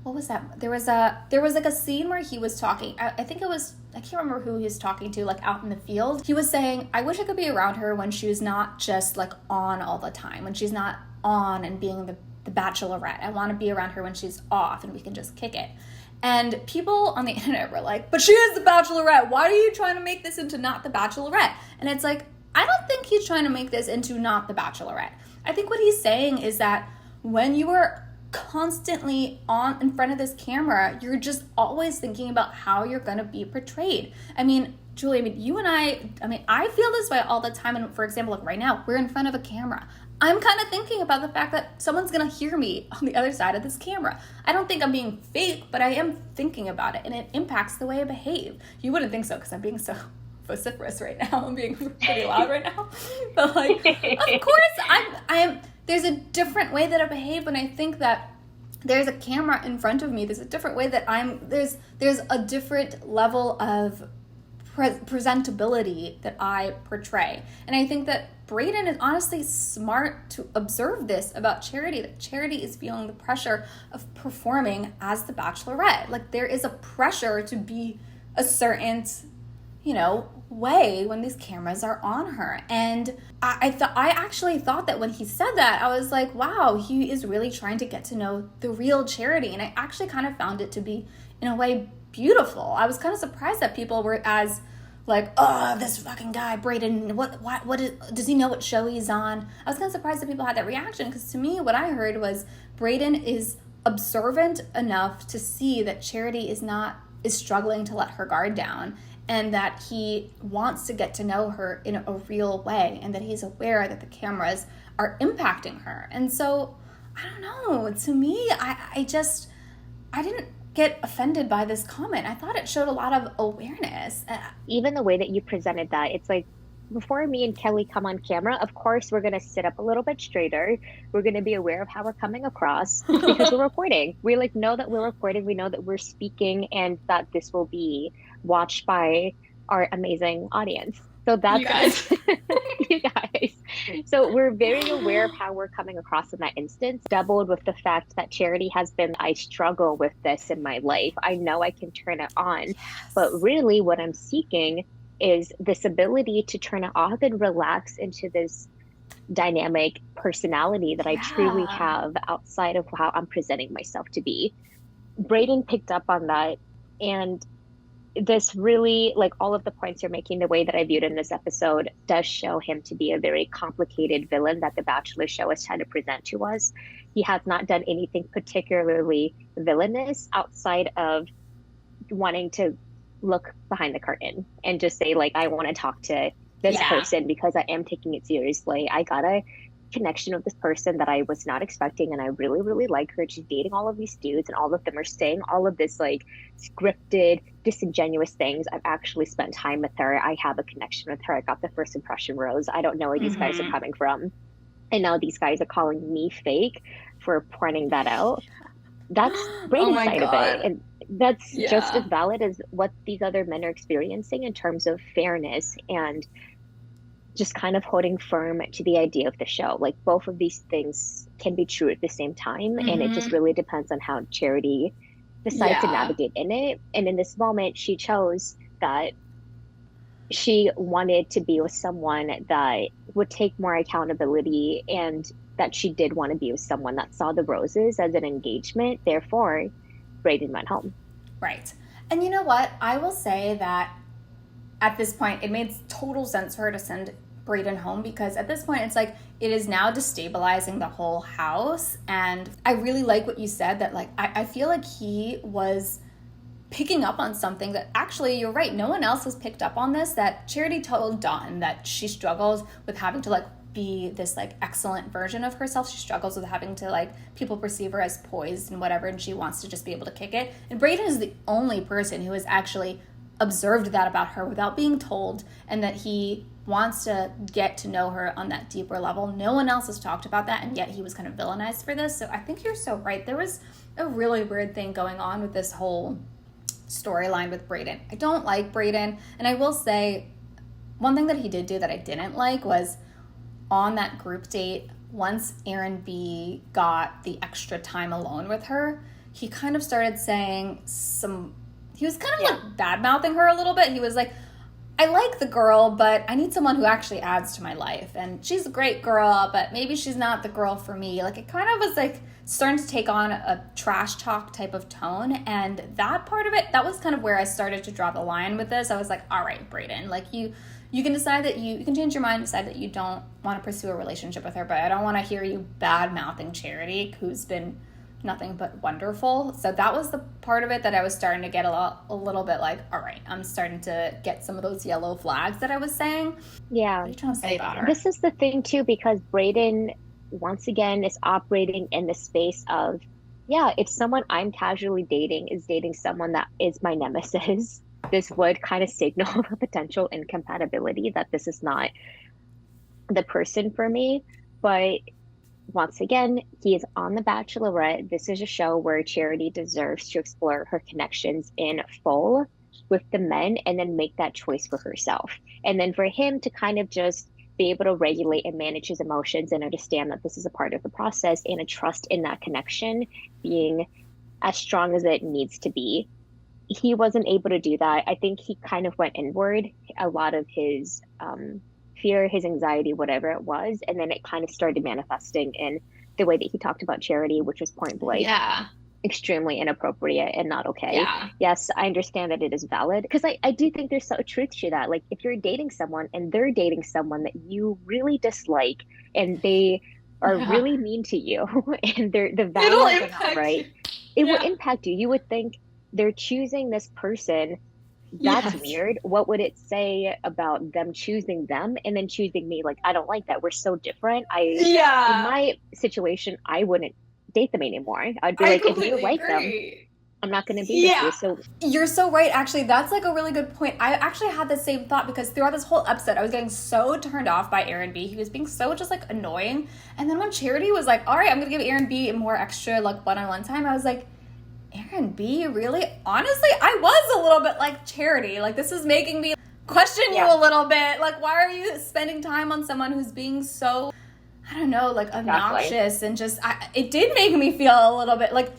what was that? There was like a scene where he was talking, I think it was, I can't remember who he was talking to, like out in the field. He was saying, I wish I could be around her when she was not just like on all the time, when she's not on and being the Bachelorette. I want to be around her when she's off and we can just kick it. And people on the internet were like, but she is the Bachelorette. Why are you trying to make this into not the Bachelorette? And it's like, I don't think he's trying to make this into not the Bachelorette. I think what he's saying is that when you are constantly on in front of this camera, you're just always thinking about how you're going to be portrayed. I mean, Julie, you and I feel this way all the time. And for example, like right now, we're in front of a camera. I'm kind of thinking about the fact that someone's going to hear me on the other side of this camera. I don't think I'm being fake, but I am thinking about it, and it impacts the way I behave. You wouldn't think so because I'm being so vociferous right now. I'm being pretty loud right now. But like, of course, there's a different way that I behave when I think that there's a camera in front of me. There's a different way that there's a different level of presentability that I portray. And I think that Brayden is honestly smart to observe this about Charity, that Charity is feeling the pressure of performing as the Bachelorette. Like, there is a pressure to be a certain, way when these cameras are on her. And I actually thought that when he said that, I was like, wow, he is really trying to get to know the real Charity. And I actually kind of found it to be, in a way, beautiful. I was kind of surprised that people were as like, oh, this fucking guy, Brayden, does he know what show he's on? I was kind of surprised that people had that reaction, because to me, what I heard was Brayden is observant enough to see that Charity is struggling to let her guard down, and that he wants to get to know her in a real way, and that he's aware that the cameras are impacting her. And so, I don't know, to me, I didn't get offended by this comment. I thought it showed a lot of awareness. Even the way that you presented that, it's like, before me and Kelly come on camera, of course, we're going to sit up a little bit straighter. We're going to be aware of how we're coming across because we're recording. We know that we're recording. We know that we're speaking, and that this will be watched by our amazing audience. So that's you guys. you guys. So we're very aware of how we're coming across in that instance, doubled with the fact that Charity has been, I struggle with this in my life. I know I can turn it on, yes. But really what I'm seeking is this ability to turn it off and relax into this dynamic personality that I truly have outside of how I'm presenting myself to be. Brayden picked up on that, and this really, like, all of the points you're making, the way that I viewed in this episode does show him to be a very complicated villain that the Bachelor show is trying to present to us. He has not done anything particularly villainous outside of wanting to look behind the curtain and just say, like, I want to talk to this person because I am taking it seriously. I got a connection with this person that I was not expecting, and I really, really like her. She's dating all of these dudes, and all of them are saying all of this, like, scripted, disingenuous things. I've actually spent time with her. I have a connection with her. I got the first impression rose. I don't know where these guys are coming from. And now these guys are calling me fake for pointing that out. That's Brayden's side of it. And that's just as valid as what these other men are experiencing in terms of fairness and just kind of holding firm to the idea of the show. Like, both of these things can be true at the same time. And it just really depends on how Charity decides to navigate in it. And in this moment, she chose that she wanted to be with someone that would take more accountability, and that she did want to be with someone that saw the roses as an engagement. Therefore, Brayden went home. Right. And you know what? I will say that at this point, it made total sense for her to send Brayden home, because at this point, it's like, it is now destabilizing the whole house. And I really like what you said, that, like, I feel like he was picking up on something that actually, you're right, no one else has picked up on this, that Charity told Dotun that she struggles with having to, like, be this, like, excellent version of herself. She struggles with having to, like, people perceive her as poised and whatever, and she wants to just be able to kick it. And Brayden is the only person who has actually observed that about her without being told, and that he wants to get to know her on that deeper level. No one else has talked about that, and yet he was kind of villainized for this. So I think you're so right. There was a really weird thing going on with this whole storyline with Brayden. I don't like Brayden, and I will say one thing that he did do that I didn't like was on that group date, once Aaron B got the extra time alone with her, he kind of started saying he was kind of like bad-mouthing her a little bit. He was like, I like the girl, but I need someone who actually adds to my life. And she's a great girl, but maybe she's not the girl for me. Like, it kind of was like starting to take on a trash talk type of tone. And that part of it, that was kind of where I started to draw the line with this. I was like, all right, Brayden, like you can decide that you can change your mind, decide that you don't want to pursue a relationship with her, but I don't want to hear you bad-mouthing Charity, who's been nothing but wonderful. So that was the part of it that I was starting to get a little bit like, all right, I'm starting to get some of those yellow flags that I was saying. Yeah. What are you trying to say about her? This is the thing too, because Brayden, once again, is operating in the space of, if someone I'm casually dating is dating someone that is my nemesis, this would kind of signal a potential incompatibility, that this is not the person for me. But once again, he is on The Bachelorette. This is a show where Charity deserves to explore her connections in full with the men and then make that choice for herself. And then for him to kind of just be able to regulate and manage his emotions and understand that this is a part of the process, and a trust in that connection being as strong as it needs to be. He wasn't able to do that. I think he kind of went inward, a lot of his fear, his anxiety, whatever it was, and then it kind of started manifesting in the way that he talked about Charity, which was point blank extremely inappropriate and not okay. Yes, I understand that it is valid, because I do think there's a truth to that. Like, if you're dating someone and they're dating someone that you really dislike and they are really mean to you and the values are not right, it will impact you. You would think they're choosing this person. That's weird. What would it say about them choosing them and then choosing me? Like, I don't like that. We're so different. In my situation, I wouldn't date them anymore. I'd be like, if you like them, I'm not going to be with you. So you're so right. Actually, that's like a really good point. I actually had the same thought, because throughout this whole episode, I was getting so turned off by Aaron B. He was being so just like annoying. And then when Charity was like, all right, I'm going to give Aaron B more extra like one-on-one time, I was like, Aaron B, really? Honestly, I was a little bit like Charity. Like, this is making me question you a little bit. Like, why are you spending time on someone who's being so, I don't know, like obnoxious and just, it did make me feel a little bit like,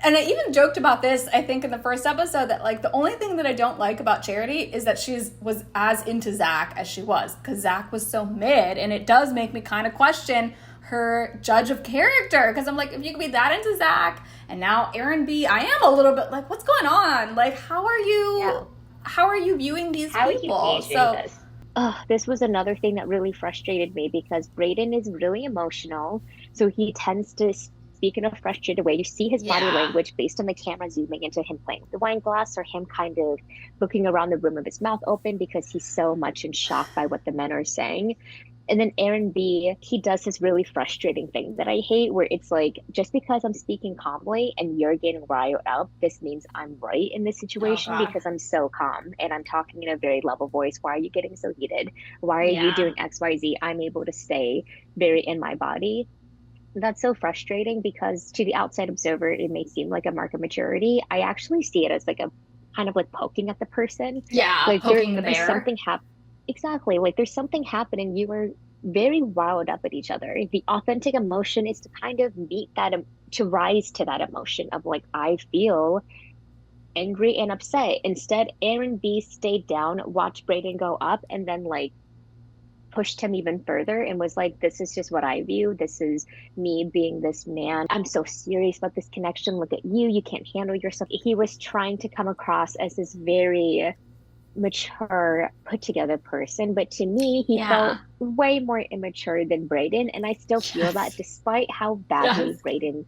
and I even joked about this, I think, in the first episode, that like the only thing that I don't like about Charity is that was as into Zach as she was, because Zach was so mid, and it does make me kind of question her judge of character, because I'm like, if you could be that into Zach, and now Aaron B, I am a little bit like, what's going on? Like, how are you viewing these people? So this was another thing that really frustrated me, because Brayden is really emotional, so he tends to speak in a frustrated way. You see his body language based on the camera zooming into him playing with the wine glass, or him kind of looking around the room with his mouth open because he's so much in shock by what the men are saying. And then Aaron B, he does this really frustrating thing that I hate, where it's like, just because I'm speaking calmly and you're getting riled up, this means I'm right in this situation because I'm so calm and I'm talking in a very level voice. Why are you getting so heated? Why are you doing XYZ? I'm able to stay very in my body. That's so frustrating, because to the outside observer, it may seem like a mark of maturity. I actually see it as like a kind of like poking at the person. Like there's something Exactly. Like, there's something happening. You are very riled up at each other. The authentic emotion is to kind of meet that, to rise to that emotion of like, I feel angry and upset. Instead, Aaron B stayed down, watched Brayden go up, and then like pushed him even further and was like, this is just what I view. This is me being this man. I'm so serious about this connection. Look at you. You can't handle yourself. He was trying to come across as this very mature, put together person, but to me he felt way more immature than Brayden, and I still feel that, despite how badly Brayden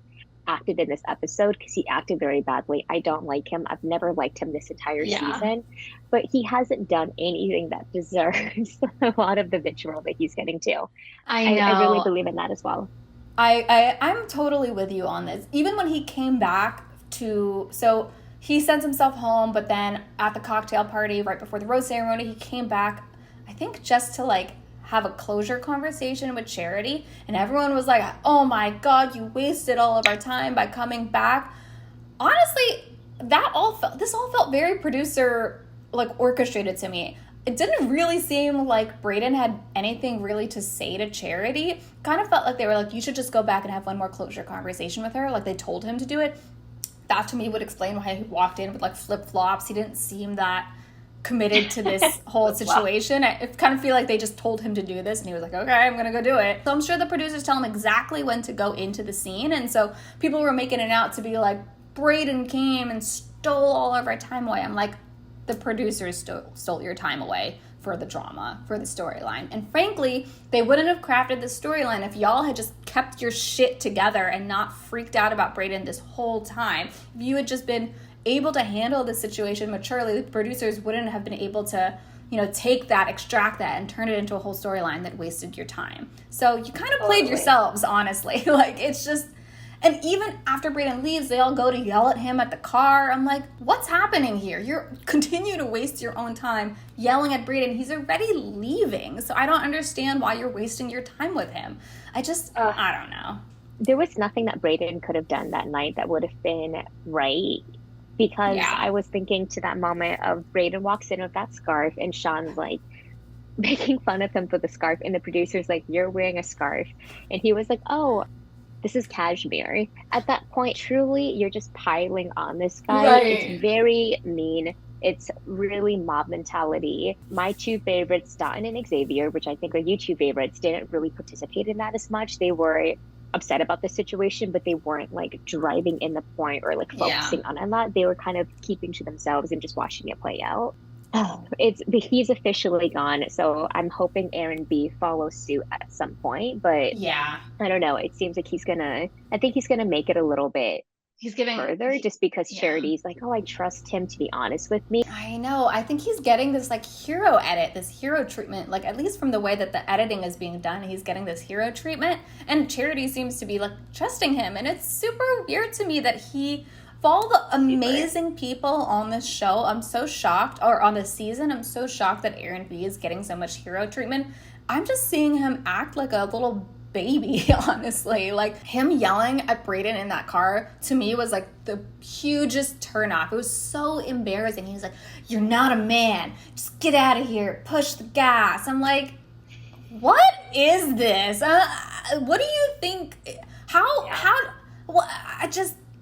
acted in this episode, because he acted very badly. I don't like him. I've never liked him this entire season, but he hasn't done anything that deserves a lot of the vitriol that he's getting too. I really believe in that as well. I'm totally with you on this. Even when he came back to, so he sends himself home, but then at the cocktail party right before the rose ceremony, he came back, I think just to like have a closure conversation with Charity, and everyone was like, oh my God, you wasted all of our time by coming back. Honestly, this all felt very producer like orchestrated to me. It didn't really seem like Brayden had anything really to say to Charity. Kind of felt like they were like, you should just go back and have one more closure conversation with her. Like they told him to do it. That to me would explain why he walked in with like flip-flops. He didn't seem that committed to this whole situation. I kind of feel like they just told him to do this and he was like, okay, I'm gonna go do it. So I'm sure the producers tell him exactly when to go into the scene, and so people were making it out to be like, Brayden came and stole all of our time away. I'm like, the producers stole your time away for the drama, for the storyline. And frankly, they wouldn't have crafted the storyline if y'all had just kept your shit together and not freaked out about Brayden this whole time. If you had just been able to handle the situation maturely, the producers wouldn't have been able to, you know, take that, extract that, and turn it into a whole storyline that wasted your time. So you kind of played yourselves, honestly. Like, it's just... And even after Brayden leaves, they all go to yell at him at the car. I'm like, what's happening here? You continue to waste your own time yelling at Brayden. He's already leaving. So I don't understand why you're wasting your time with him. I don't know. There was nothing that Brayden could have done that night that would have been right. Because I was thinking to that moment of Brayden walks in with that scarf and Sean's like making fun of him for the scarf. And the producer's like, you're wearing a scarf. And he was like, oh, this is cashmere. At that point, truly, you're just piling on this guy. Right. It's very mean. It's really mob mentality. My two favorites, Dotun and Xavier, which I think are you two favorites, didn't really participate in that as much. They were upset about the situation, but they weren't like driving in the point or like focusing on that. They were kind of keeping to themselves and just watching it play out. He's officially gone, so I'm hoping Aaron B follows suit at some point, but I don't know. It seems like I think he's gonna make it a little bit further just because Charity's like, oh, I trust him to be honest with me. I know. I think he's getting this like hero edit, this hero treatment, like at least from the way that the editing is being done, he's getting this hero treatment, and Charity seems to be like trusting him, and it's super weird to me that of all the amazing people on this show, I'm so shocked, or on this season, I'm so shocked that Aaron B is getting so much hero treatment. I'm just seeing him act like a little baby, honestly. Like, him yelling at Brayden in that car, to me, was like the hugest turnoff. It was so embarrassing. He was like, you're not a man. Just get out of here. Push the gas. I'm like, what is this? What do you think?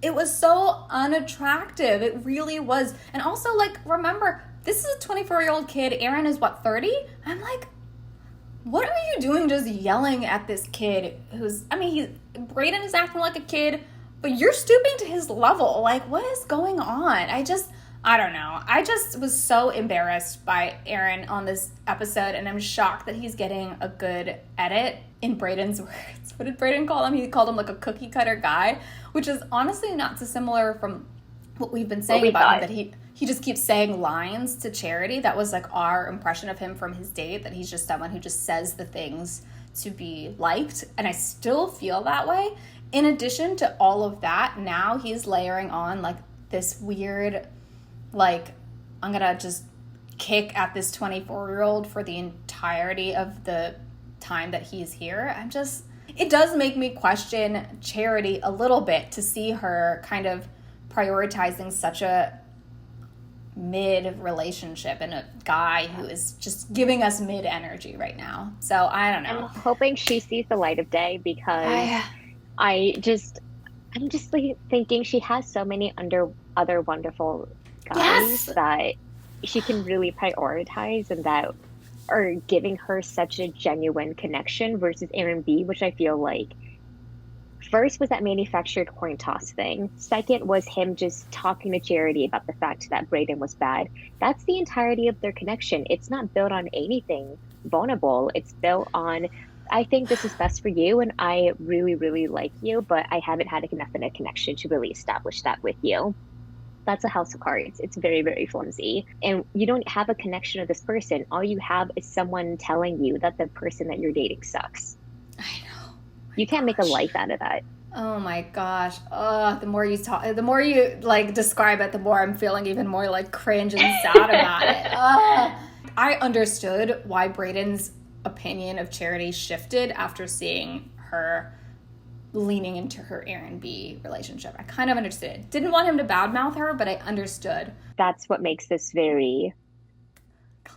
It was so unattractive. It really was. And also, like, remember, this is a 24-year-old kid. Aaron is, 30? I'm like, what are you doing just yelling at this kid Brayden is acting like a kid, but you're stooping to his level. Like, what is going on? I don't know. I just was so embarrassed by Aaron on this episode, and I'm shocked that he's getting a good edit in Brayden's words. What did Brayden call him? He called him like a cookie cutter guy, which is honestly not dissimilar from what we've been saying about him, that he just keeps saying lines to Charity. That was like our impression of him from his date, that he's just someone who just says the things to be liked, and I still feel that way. In addition to all of that, now he's layering on like this weird, like, I'm gonna just kick at this 24-year-old for the entirety of the time that he's here. It does make me question Charity a little bit to see her kind of prioritizing such a mid relationship and a guy who is just giving us mid energy right now. So I don't know. I'm hoping she sees the light of day, because I'm just like thinking she has so many other wonderful guys that she can really prioritize, and that are giving her such a genuine connection, versus Aaron B, which I feel like first was that manufactured coin toss thing. Second was him just talking to Charity about the fact that Brayden was bad. That's the entirety of their connection. It's not built on anything vulnerable. It's built on, I think this is best for you, and I really, really like you, but I haven't had enough of a connection to really establish that with you. That's a house of cards. It's very, very flimsy. And you don't have a connection with this person. All you have is someone telling you that the person that you're dating sucks. I know. You can't make a life out of that. Oh my gosh. The more you talk, the more you like describe it, the more I'm feeling even more like cringe and sad about it. I understood why Brayden's opinion of Charity shifted after seeing her leaning into her Aaron B relationship. I kind of understood it. Didn't want him to badmouth her, but I understood. That's what makes this very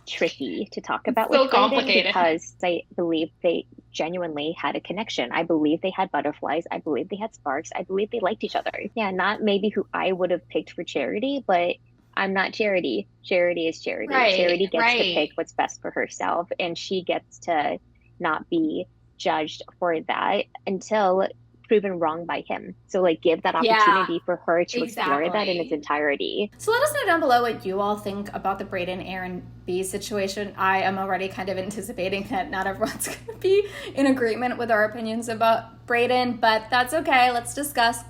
tricky to talk about So with Brayden, complicated. because I believe they genuinely had a connection. I believe they had butterflies. I believe they had sparks. I believe they liked each other. Yeah, not maybe who I would have picked for Charity, but I'm not Charity. Charity is Charity. Charity gets to pick what's best for herself, and she gets to not be judged for that until proven wrong by him. So like give that opportunity for her to explore that in its entirety. So let us know down below what you all think about the Brayden Aaron B situation. I am already kind of anticipating that not everyone's going to be in agreement with our opinions about Brayden, but that's okay. Let's discuss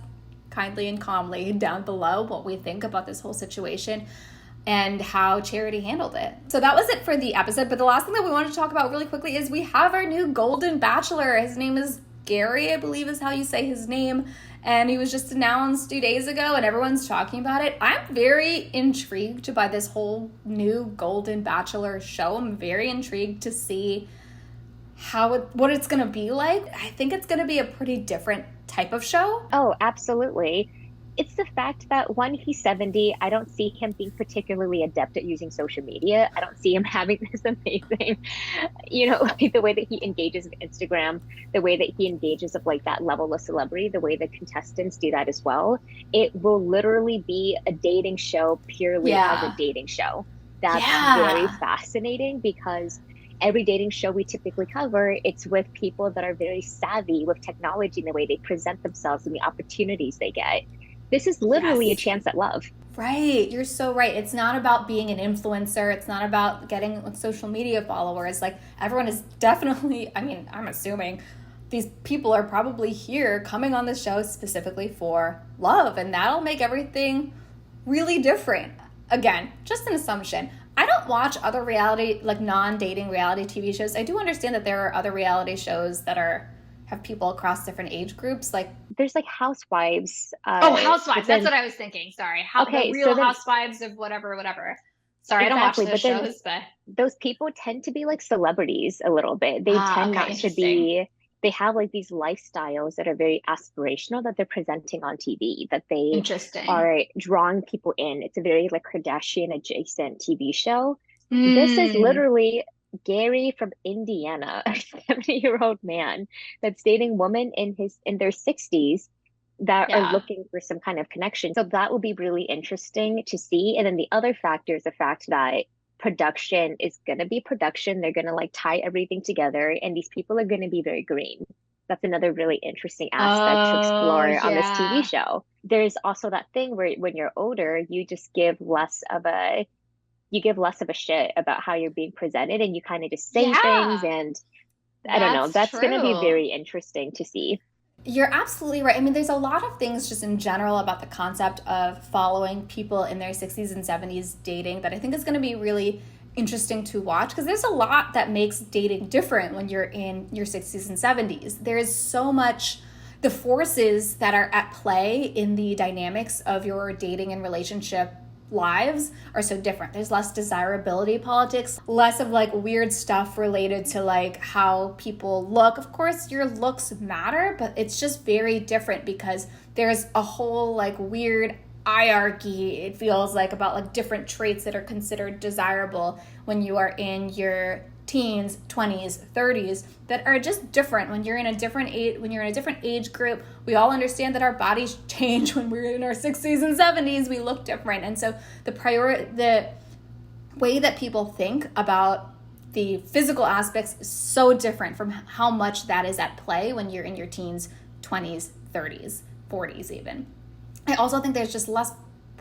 kindly and calmly down below what we think about this whole situation and how Charity handled it. So that was it for the episode, but the last thing that we wanted to talk about really quickly is we have our new Golden Bachelor. His name is Gary, I believe is how you say his name, and he was just announced 2 days ago and everyone's talking about it. I'm very intrigued by this whole new Golden Bachelor show. I'm very intrigued to see what it's going to be like. I think it's going to be a pretty different type of show. Oh, absolutely. It's the fact that, one, he's 70. I don't see him being particularly adept at using social media. I don't see him having this amazing, like the way that he engages with Instagram, the way that he engages of like that level of celebrity, the way the contestants do that as well. It will literally be a dating show purely as a dating show. That's very fascinating, because every dating show we typically cover, it's with people that are very savvy with technology and the way they present themselves and the opportunities they get. This is literally a chance at love. Right. You're so right. It's not about being an influencer. It's not about getting social media followers. Like, everyone is definitely, I'm assuming these people are probably here coming on the show specifically for love, and that'll make everything really different. Again, just an assumption. I don't watch other reality, like non-dating reality TV shows. I do understand that there are other reality shows that have people across different age groups. Like, there's like Housewives. Housewives. That's what I was thinking. Sorry. The Real Housewives of whatever. Sorry, exactly. I don't watch those shows, but those people tend to be like celebrities a little bit. They tend not to be. They have like these lifestyles that are very aspirational that they're presenting on TV, that they are drawing people in. It's a very like Kardashian adjacent TV show. This is literally Gary from Indiana, a 70-year-old man that's dating women in their 60s that are looking for some kind of connection. So that will be really interesting to see. And then the other factor is the fact that production is going to be production. They're going to like tie everything together, and these people are going to be very green. That's another really interesting aspect to explore on this TV show. There's also that thing where when you're older, you just give less of a shit about how you're being presented, and you kind of just say things, and I don't know. That's going to be very interesting to see. You're absolutely right. There's a lot of things just in general about the concept of following people in their 60s and 70s dating that I think is going to be really interesting to watch, because there's a lot that makes dating different when you're in your 60s and 70s. There's so much, the forces that are at play in the dynamics of your dating and relationship lives are so different. There's less desirability politics, less of like weird stuff related to like how people look. Of course, your looks matter, but it's just very different because there's a whole like weird hierarchy, it feels like, about like different traits that are considered desirable when you are in your teens, 20s, 30s, that are just different when you're in a different age group. We all understand that our bodies change when we're in our 60s and 70s. We look different. And so the way that people think about the physical aspects is so different from how much that is at play when you're in your teens, 20s, 30s, 40s even. I also think there's just less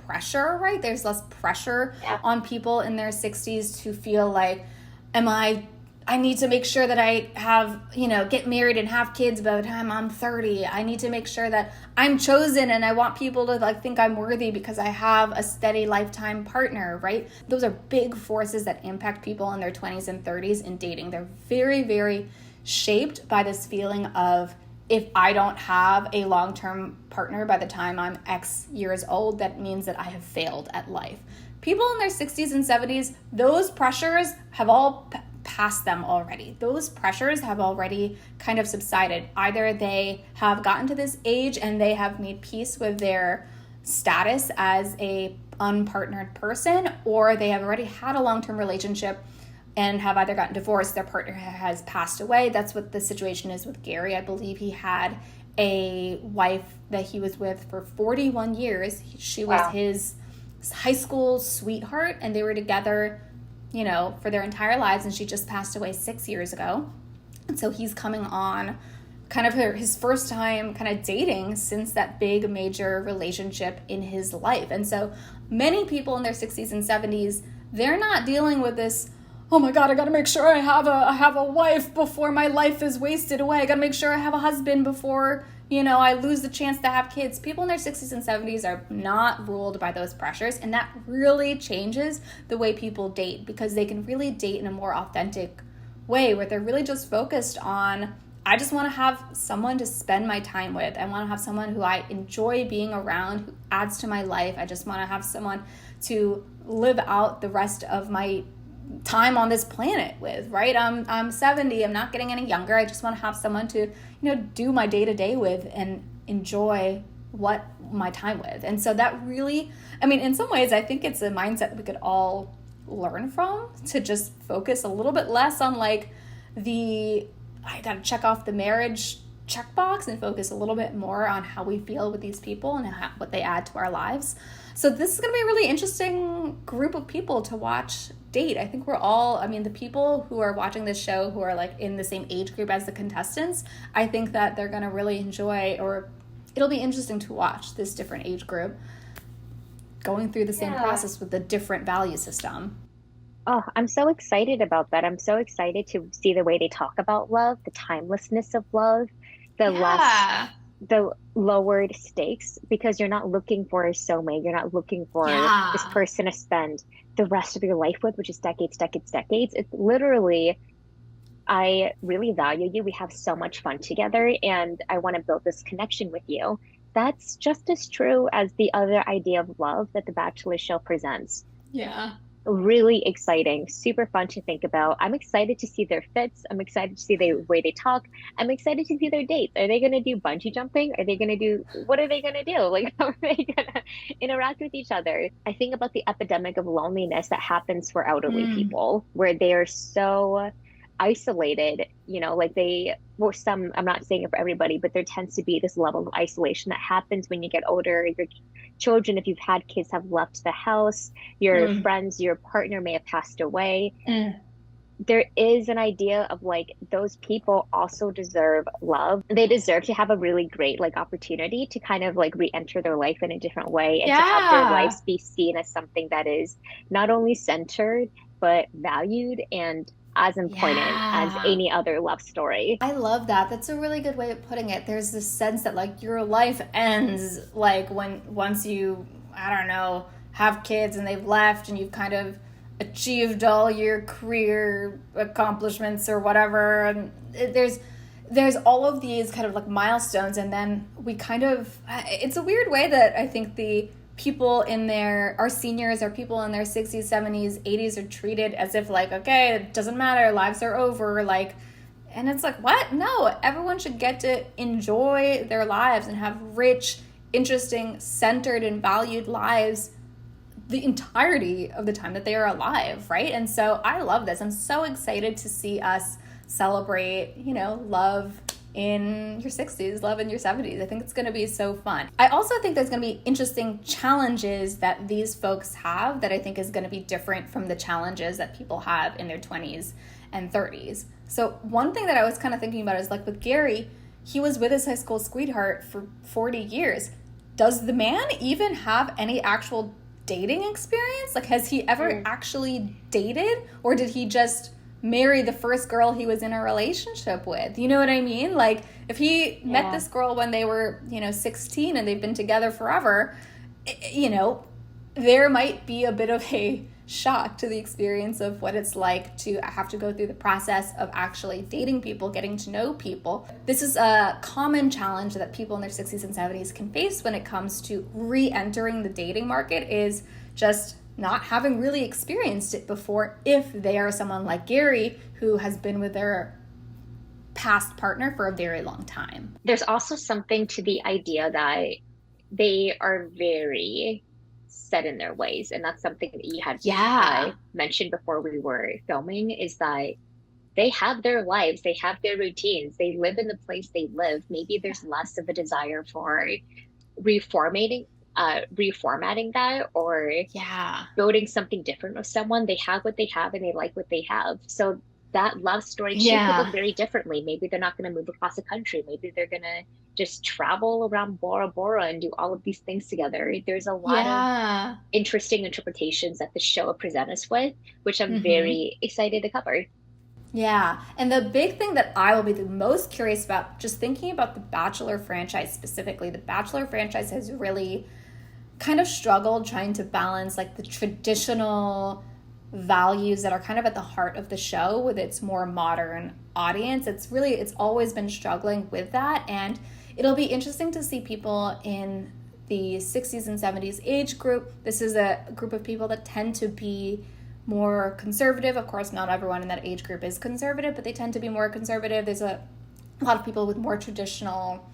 pressure, right? There's less pressure on people in their 60s to feel like, I need to make sure that I have, get married and have kids by the time I'm 30. I need to make sure that I'm chosen, and I want people to like think I'm worthy because I have a steady lifetime partner, right? Those are big forces that impact people in their 20s and 30s in dating. They're very, very shaped by this feeling of if I don't have a long-term partner by the time I'm X years old, that means that I have failed at life. People in their 60s and 70s, those pressures have all passed them already. Those pressures have already kind of subsided. Either they have gotten to this age and they have made peace with their status as a unpartnered person, or they have already had a long-term relationship and have either gotten divorced, their partner has passed away. That's what the situation is with Gary. I believe he had a wife that he was with for 41 years. She was his high school sweetheart, and they were together, you know, for their entire lives, and she just passed away 6 years ago. And so he's coming on kind of his first time kind of dating since that big major relationship in his life. And so many people in their 60s and 70s, they're not dealing with this, oh my God, I got to make sure I have a wife before my life is wasted away. I got to make sure I have a husband before, you know, I lose the chance to have kids. People in their 60s and 70s are not ruled by those pressures. And that really changes the way people date, because they can really date in a more authentic way where they're really just focused on, I just want to have someone to spend my time with. I want to have someone who I enjoy being around, who adds to my life. I just want to have someone to live out the rest of my time on this planet with, right? I'm 70. I'm not getting any younger. I just want to have someone to, you know, do my day-to-day with and enjoy my time with. And so that really, I mean, in some ways, I think it's a mindset that we could all learn from, to just focus a little bit less on like I got to check off the marriage checkbox and focus a little bit more on how we feel with these people and what they add to our lives. So this is going to be a really interesting group of people to watch date. I think the people who are watching this show who are like in the same age group as the contestants, I think that they're going to really enjoy, or it'll be interesting to watch this different age group going through the same process with a different value system. Oh, I'm so excited about that. I'm so excited to see the way they talk about love, the timelessness of love, the lowered stakes, because you're not looking for a soulmate. You're not looking for this person to spend the rest of your life with, which is decades. It's literally, I really value you. We have so much fun together, and I want to build this connection with you. That's just as true as the other idea of love that The Bachelor show presents. Yeah. Really exciting, super fun to think about. I'm excited to see their fits. I'm excited to see the way they talk. I'm excited to see their dates. Are they going to do bungee jumping? What are they going to do? Like, how are they going to interact with each other? I think about the epidemic of loneliness that happens for elderly people, where they are so isolated, you know, like I'm not saying it for everybody, but there tends to be this level of isolation that happens when you get older. Your children, if you've had kids, have left the house. Your friends, your partner may have passed away. There is an idea of like, those people also deserve love. They deserve to have a really great like opportunity to kind of like re-enter their life in a different way, and to have their lives be seen as something that is not only centered, but valued and as important as any other love story. I love that. That's a really good way of putting it. There's this sense that like your life ends like once you, I don't know, have kids and they've left and you've kind of achieved all your career accomplishments or whatever. And there's all of these kind of like milestones, and then we kind of, it's a weird way that I think the people our seniors, or people in their 60s, 70s, 80s are treated as if like, okay, it doesn't matter, lives are over, like, and it's like, what? No, everyone should get to enjoy their lives and have rich, interesting, centered, and valued lives the entirety of the time that they are alive, right? And so I love this. I'm so excited to see us celebrate, you know, love in your 60s, love in your 70s. I think it's going to be so fun. I also think there's going to be interesting challenges that these folks have that I think is going to be different from the challenges that people have in their 20s and 30s. So one thing that I was kind of thinking about is like with Gary, he was with his high school sweetheart for 40 years. Does the man even have any actual dating experience? Like, has he ever actually dated, or did he just marry the first girl he was in a relationship with? You know what I mean? Like, if he met this girl when they were, 16 and they've been together forever, there might be a bit of a shock to the experience of what it's like to have to go through the process of actually dating people, getting to know people. This is a common challenge that people in their 60s and 70s can face when it comes to re-entering the dating market, is just not having really experienced it before, if they are someone like Gary who has been with their past partner for a very long time. There's also something to the idea that they are very set in their ways, and that's something that you had mentioned before we were filming, is that they have their lives, they have their routines, they live in the place they live. Maybe there's less of a desire for reformatting that, or building something different with someone. They have what they have and they like what they have. So that love story should look very differently. Maybe they're not going to move across the country. Maybe they're going to just travel around Bora Bora and do all of these things together. There's a lot of interesting interpretations that the show will present us with, which I'm very excited to cover. Yeah, and the big thing that I will be the most curious about, just thinking about the Bachelor franchise specifically, the Bachelor franchise has really kind of struggled trying to balance like the traditional values that are kind of at the heart of the show with its more modern audience. It's always been struggling with that, and it'll be interesting to see people in the 60s and 70s age group. This is a group of people that tend to be more conservative. Of course, not everyone in that age group is conservative, but they tend to be more conservative. There's a lot of people with more traditional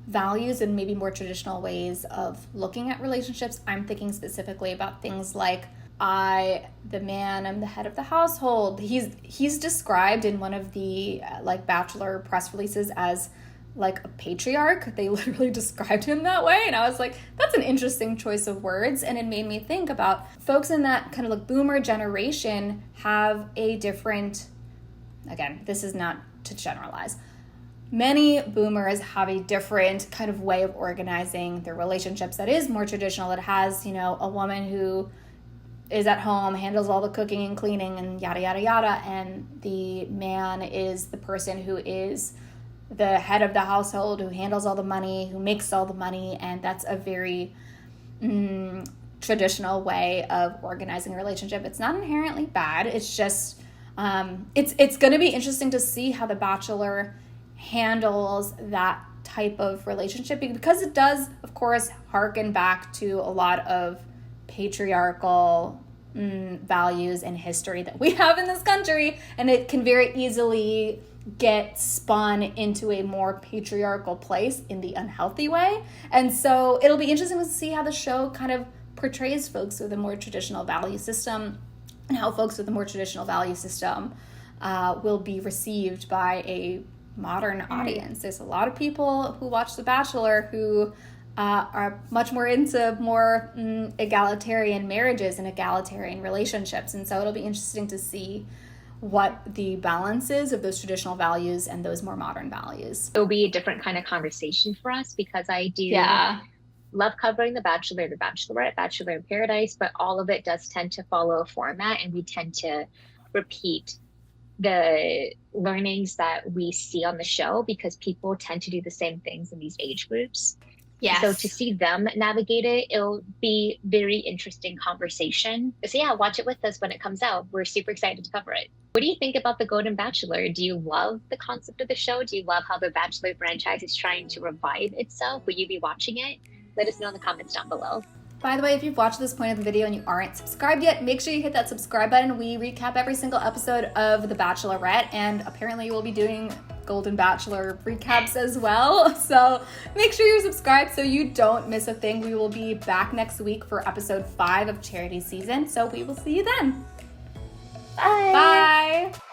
values and maybe more traditional ways of looking at relationships. I'm thinking specifically about things like the man, I'm the head of the household. He's described in one of the like Bachelor press releases as like a patriarch. They literally described him that way, and I was like, that's an interesting choice of words. And it made me think about folks in that kind of like boomer generation have a different, again, this is not to generalize, many boomers have a different kind of way of organizing their relationships that is more traditional, that has, you know, a woman who is at home, handles all the cooking and cleaning and yada, yada, yada. And the man is the person who is the head of the household, who handles all the money, who makes all the money. And that's a very traditional way of organizing a relationship. It's not inherently bad. It's just, it's going to be interesting to see how The Bachelor handles that type of relationship, because it does, of course, harken back to a lot of patriarchal values and history that we have in this country, and it can very easily get spun into a more patriarchal place in the unhealthy way. And so it'll be interesting to see how the show kind of portrays folks with a more traditional value system, and how folks with a more traditional value system will be received by a modern audience. There's a lot of people who watch The Bachelor who are much more into more egalitarian marriages and egalitarian relationships. And so it'll be interesting to see what the balance is of those traditional values and those more modern values. It'll be a different kind of conversation for us, because I do love covering The Bachelor, The Bachelorette, Bachelor in Paradise, but all of it does tend to follow a format, and we tend to repeat the learnings that we see on the show, because people tend to do the same things in these age groups. Yes. So to see them navigate it, it'll be very interesting conversation. So yeah, watch it with us when it comes out. We're super excited to cover it. What do you think about the Golden Bachelor? Do you love the concept of the show? Do you love how the Bachelor franchise is trying to revive itself? Will you be watching it? Let us know in the comments down below. By the way, if you've watched this point of the video and you aren't subscribed yet, make sure you hit that subscribe button. We recap every single episode of The Bachelorette, and apparently we'll be doing Golden Bachelor recaps as well. So make sure you're subscribed so you don't miss a thing. We will be back next week for episode 5 of Charity season. So we will see you then. Bye. Bye.